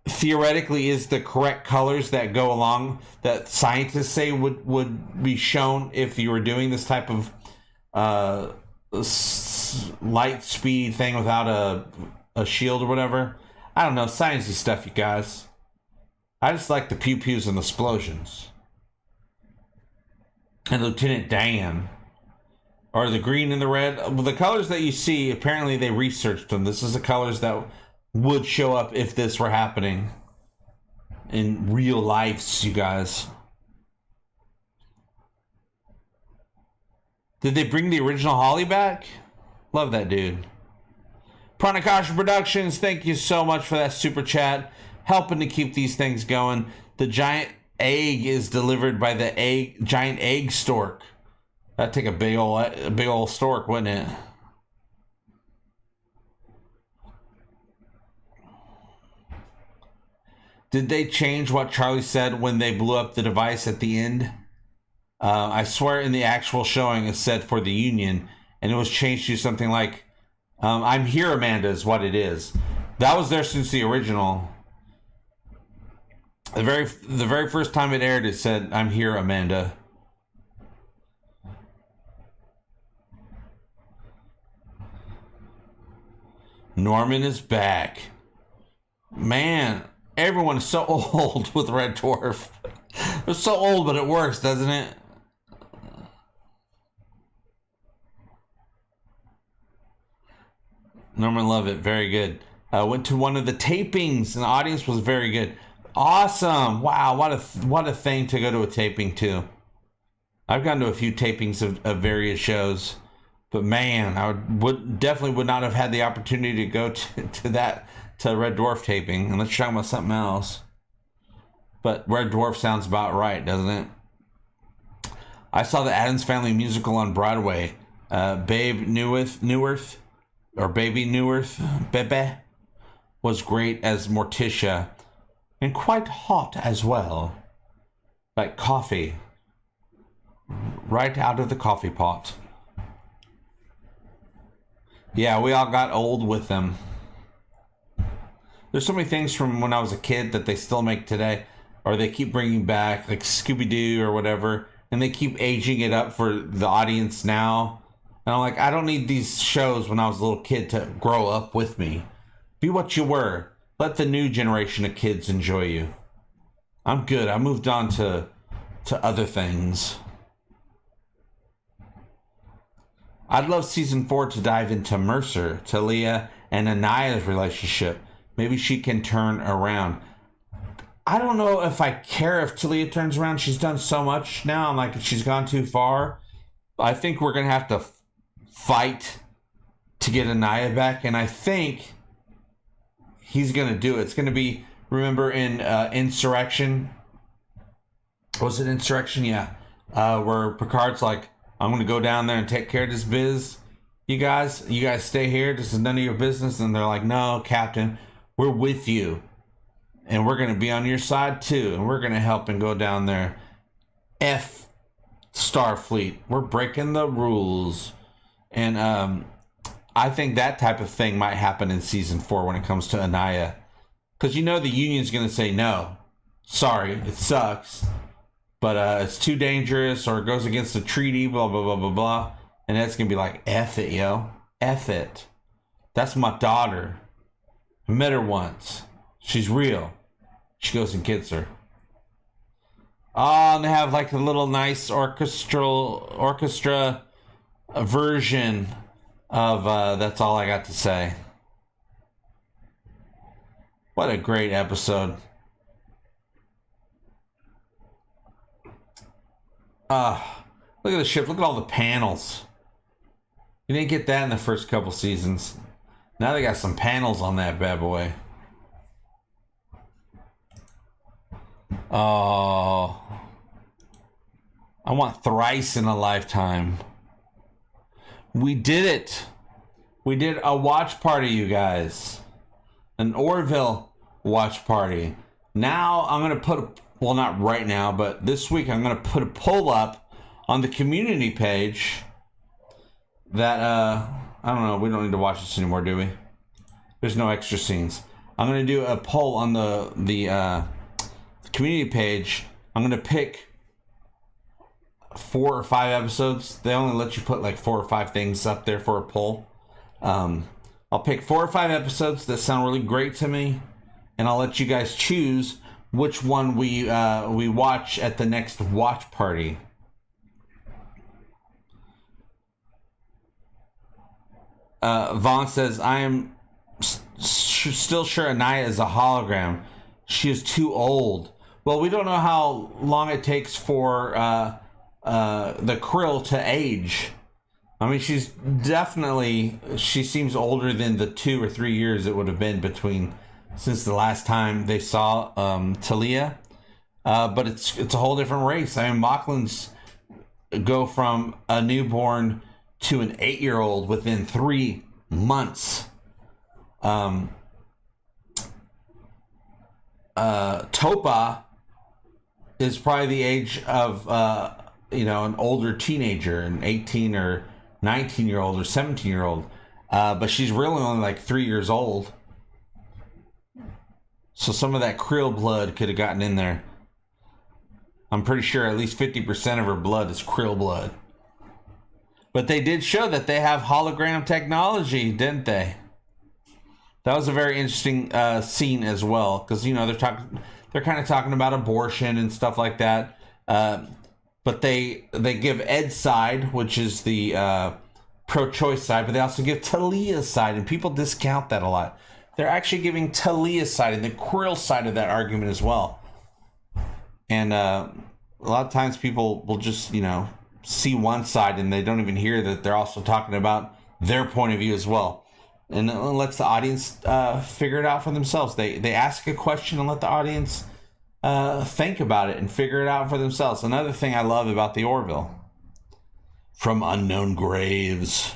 theoretically is the correct colors that go along, that scientists say would be shown if you were doing this type of light speed thing without a shield or whatever. I don't know, sciencey stuff, you guys. I just like the pew-pews and the explosions. And Lieutenant Dan. Or the green and the red. Well, the colors that you see, apparently they researched them. This is the colors that would show up if this were happening in real lives, you guys. Did they bring the original Holly back? Love that dude. Pranakasha Productions, thank you so much for that super chat. Helping to keep these things going. The giant egg is delivered by the giant egg stork. That'd take a big old stork, wouldn't it? Did they change what Charlie said when they blew up the device at the end? I swear in the actual showing it said for the Union, and it was changed to something like, I'm here, Amanda, is what it is. That was there since the original. The very first time it aired, it said, I'm here, Amanda. Norman is back. Man, everyone is so old with Red Dwarf. It's so old, but it works, doesn't it? Norman Lovett, very good. Went to one of the tapings, and the audience was very good. Awesome! Wow, what a thing to go to a taping too. I've gone to a few tapings of various shows. But man, I definitely would not have had the opportunity to go to Red Dwarf taping unless you're talking about something else. But Red Dwarf sounds about right, doesn't it? I saw the Addams Family musical on Broadway. Babe Newirth Bebe was great as Morticia, and quite hot as well, like coffee, right out of the coffee pot. Yeah, we all got old with them. There's so many things from when I was a kid that they still make today, or they keep bringing back, like Scooby-Doo or whatever, and they keep aging it up for the audience now. And I'm like, I don't need these shows when I was a little kid to grow up with me. Be what you were. Let the new generation of kids enjoy you. I'm good. I moved on to other things. I'd love season 4 to dive into Mercer, Talia, and Anaya's relationship. Maybe she can turn around. I don't know if I care if Talia turns around. She's done so much now. I'm like, she's gone too far. I think we're going to have to fight to get Anaya back. And I think he's going to do it. It's going to be, remember in Insurrection? Was it Insurrection? Yeah. Where Picard's like, I'm going to go down there and take care of this biz. You guys stay here. This is none of your business. And they're like, no, Captain, we're with you. And we're going to be on your side too. And we're going to help and go down there. F Starfleet. We're breaking the rules. And I think that type of thing might happen in season 4 when it comes to Anaya. Because you know the Union's going to say, no, sorry, it sucks. But it's too dangerous, or it goes against the treaty, blah, blah, blah, blah, blah. And that's going to be like, F it, yo. F it. That's my daughter. I met her once. She's real. She goes and gets her. Oh, and they have like a little nice orchestra version of That's All I Got to Say. What a great episode. Look at the ship. Look at all the panels. You didn't get that in the first couple seasons. Now they got some panels on that bad boy. Oh, I want thrice in a lifetime. We did it. We did a watch party, you guys. An Orville watch party. Now I'm going to put well, not right now, but this week I'm going to put a poll up on the community page that, I don't know, we don't need to watch this anymore, do we? There's no extra scenes. I'm going to do a poll on the community page. I'm going to pick 4 or 5 episodes. They only let you put like 4 or 5 things up there for a poll. I'll pick 4 or 5 episodes that sound really great to me, and I'll let you guys choose which one we watch at the next watch party. Vaughn says, I am still sure Anaya is a hologram. She is too old. Well, we don't know how long it takes for the Krill to age. I mean, she seems older than the 2 or 3 years it would have been since the last time they saw Talia. But it's a whole different race. I mean, Mocklins go from a newborn to an 8-year-old within 3 months. Topa is probably the age of an older teenager, an 18 or 19-year-old or 17-year-old, but she's really only like 3 years old. So some of that Krill blood could have gotten in there. I'm pretty sure at least 50% of her blood is Krill blood. But they did show that they have hologram technology, didn't they? That was a very interesting scene as well, because they're kind of talking about abortion and stuff like that. But they give Ed's side, which is the pro-choice side, but they also give Talia's side, and people discount that a lot. They're actually giving Talia's side and the Krill side of that argument as well. And a lot of times people will just, see one side and they don't even hear that they're also talking about their point of view as well. And it lets the audience figure it out for themselves. They ask a question and let the audience think about it and figure it out for themselves. Another thing I love about the Orville. From unknown graves.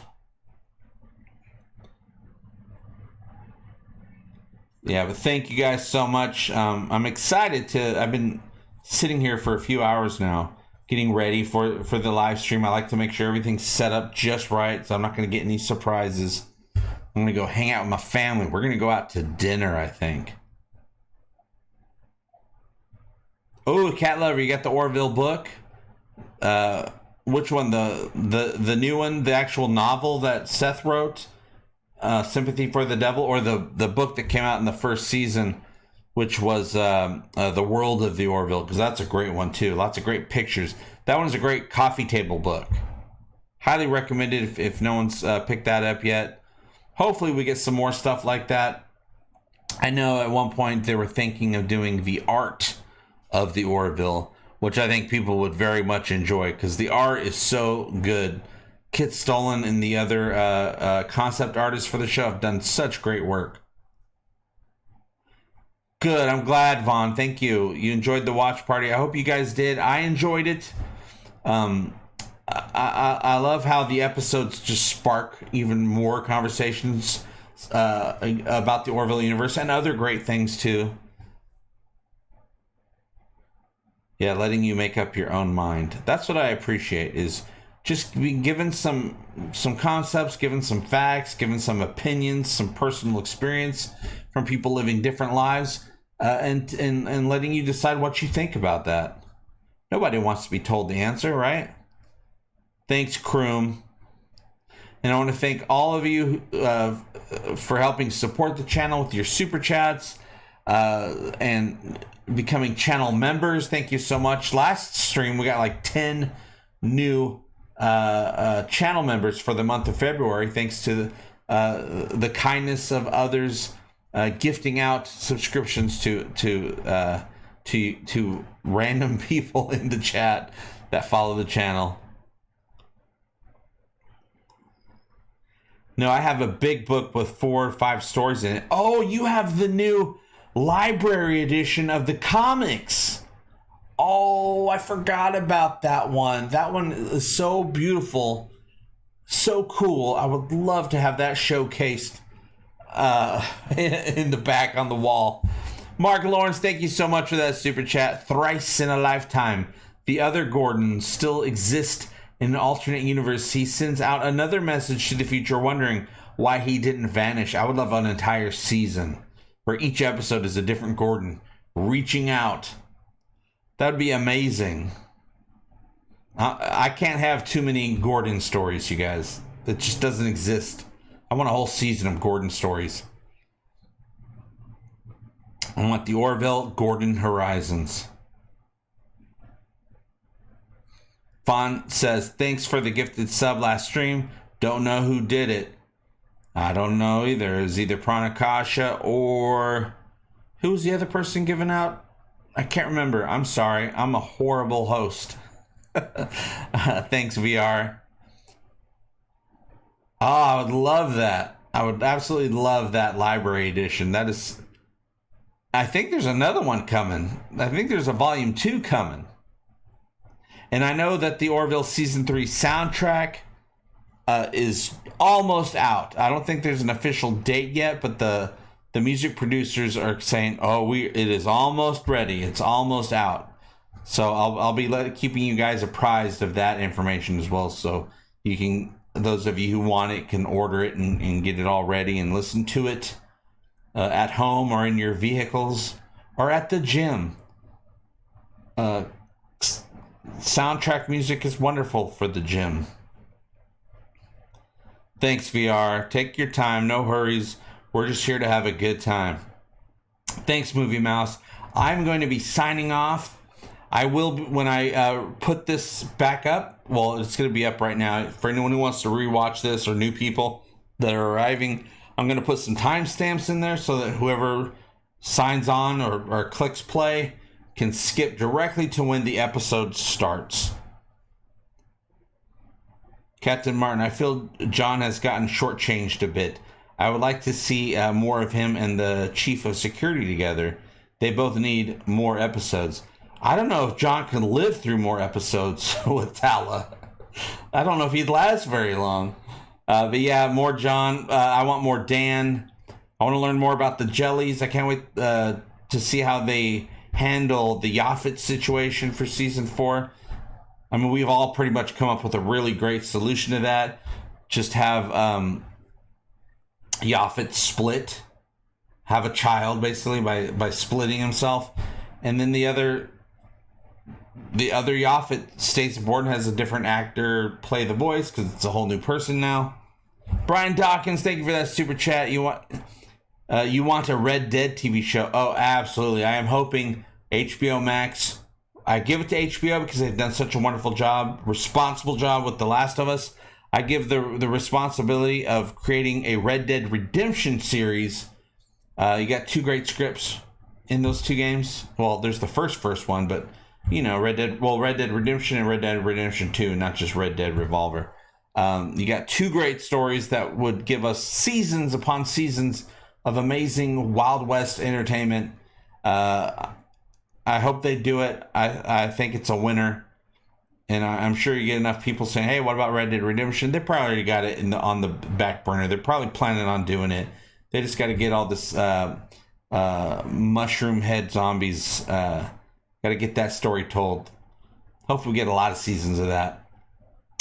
Yeah, but thank you guys so much. I'm excited I've been sitting here for a few hours now, getting ready for the live stream. I like to make sure everything's set up just right, so I'm not going to get any surprises. I'm going to go hang out with my family. We're going to go out to dinner, I think. Oh, Cat Lover, you got the Orville book? Which one? The new one, the actual novel that Seth wrote? Sympathy for the Devil, or the book that came out in the first season, which was The World of the Orville, because that's a great one too. Lots of great pictures. That one's a great coffee table book. Highly recommended if no one's picked that up yet. Hopefully we get some more stuff like that. I know at one point they were thinking of doing the art of the Orville, which I think people would very much enjoy, because the art is so good. Kit Stolen and the other concept artists for the show have done such great work. Good, I'm glad, Vaughn. Thank you. You enjoyed the watch party. I hope you guys did. I enjoyed it. I love how the episodes just spark even more conversations about the Orville universe and other great things too. Yeah, letting you make up your own mind. That's what I appreciate, is just being given some concepts, given some facts, given some opinions, some personal experience from people living different lives, and letting you decide what you think about that. Nobody wants to be told the answer, right? Thanks, Kroom. And I want to thank all of you for helping support the channel with your super chats and becoming channel members. Thank you so much. Last stream, we got like 10 new channel members for the month of February, thanks to the kindness of others gifting out subscriptions to random people in the chat that follow the channel. No, I have a big book with 4 or 5 stories in it. Oh, you have the new library edition of the comics. Oh, I forgot about that one. That one is so beautiful. So cool. I would love to have that showcased in the back on the wall. Mark Lawrence, thank you so much for that super chat. Thrice in a lifetime. The other Gordon still exists in an alternate universe. He sends out another message to the future wondering why he didn't vanish. I would love an entire season where each episode is a different Gordon reaching out. That would be amazing. I can't have too many Gordon stories, you guys. It just doesn't exist. I want a whole season of Gordon stories. I want the Orville Gordon Horizons. Fawn says, thanks for the gifted sub last stream. Don't know who did it. I don't know either. It was either Pranakasha or... Who was the other person giving out? I can't remember. I'm sorry. I'm a horrible host. Thanks, VR. Oh, I would love that. I would absolutely love that library edition. That is... I think there's another one coming. I think there's a volume 2 coming. And I know that the Orville Season 3 soundtrack is almost out. I don't think there's an official date yet, but the music producers are saying, it is almost ready. It's almost out. So I'll be keeping you guys apprised of that information as well. So you can, those of you who want it can order it and get it all ready and listen to it at home or in your vehicles or at the gym. Soundtrack music is wonderful for the gym. Thanks, VR. Take your time. No hurries. We're just here to have a good time. Thanks, Movie Mouse. I'm going to be signing off. I will, when I put this back up, well, it's going to be up right now. For anyone who wants to rewatch this or new people that are arriving, I'm going to put some timestamps in there so that whoever signs on or clicks play can skip directly to when the episode starts. Captain Martin, I feel John has gotten shortchanged a bit. I would like to see more of him and the chief of security together. They both need more episodes. I don't know if John can live through more episodes with Tala. I don't know if he'd last very long. But yeah, more John. I want more Dan. I want to learn more about the jellies. I can't wait to see how they handle the Yaphet situation for season 4. I mean, we've all pretty much come up with a really great solution to that. Just have Yaphet split, have a child basically by splitting himself, and then the other Yaphet stays aboard and has a different actor play the voice because it's a whole new person now. Brian Dawkins, thank you for that super chat. You want a Red Dead TV show? Oh, absolutely. I am hoping HBOmax. I give it to HBO because they've done such a wonderful job, responsible job with The Last of Us. I give the responsibility of creating a Red Dead Redemption series. You got 2 great scripts in those 2 games. Well, there's the first one, but you know, Red Dead Redemption and Red Dead Redemption 2, not just Red Dead Revolver. You got 2 great stories that would give us seasons upon seasons of amazing Wild West entertainment. I hope they do it. I think it's a winner. And I'm sure you get enough people saying, hey, what about Red Dead Redemption? They probably already got it on the back burner. They're probably planning on doing it. They just got to get all this mushroom head zombies. Got to get that story told. Hopefully we get a lot of seasons of that.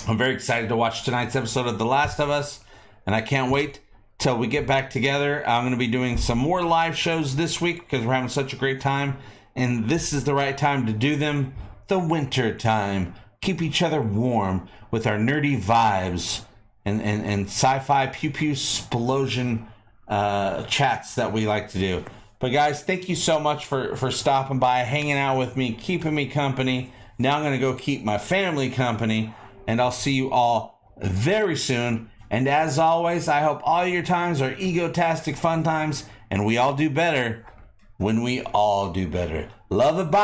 I'm very excited to watch tonight's episode of The Last of Us. And I can't wait till we get back together. I'm going to be doing some more live shows this week because we're having such a great time. And this is the right time to do them. The winter time. Keep each other warm with our nerdy vibes and sci-fi pew-pew explosion chats that we like to do. But guys, thank you so much for stopping by, hanging out with me, keeping me company. Now I'm going to go keep my family company. And I'll see you all very soon. And as always, I hope all your times are egotastic fun times. And we all do better when we all do better. Love it, bye.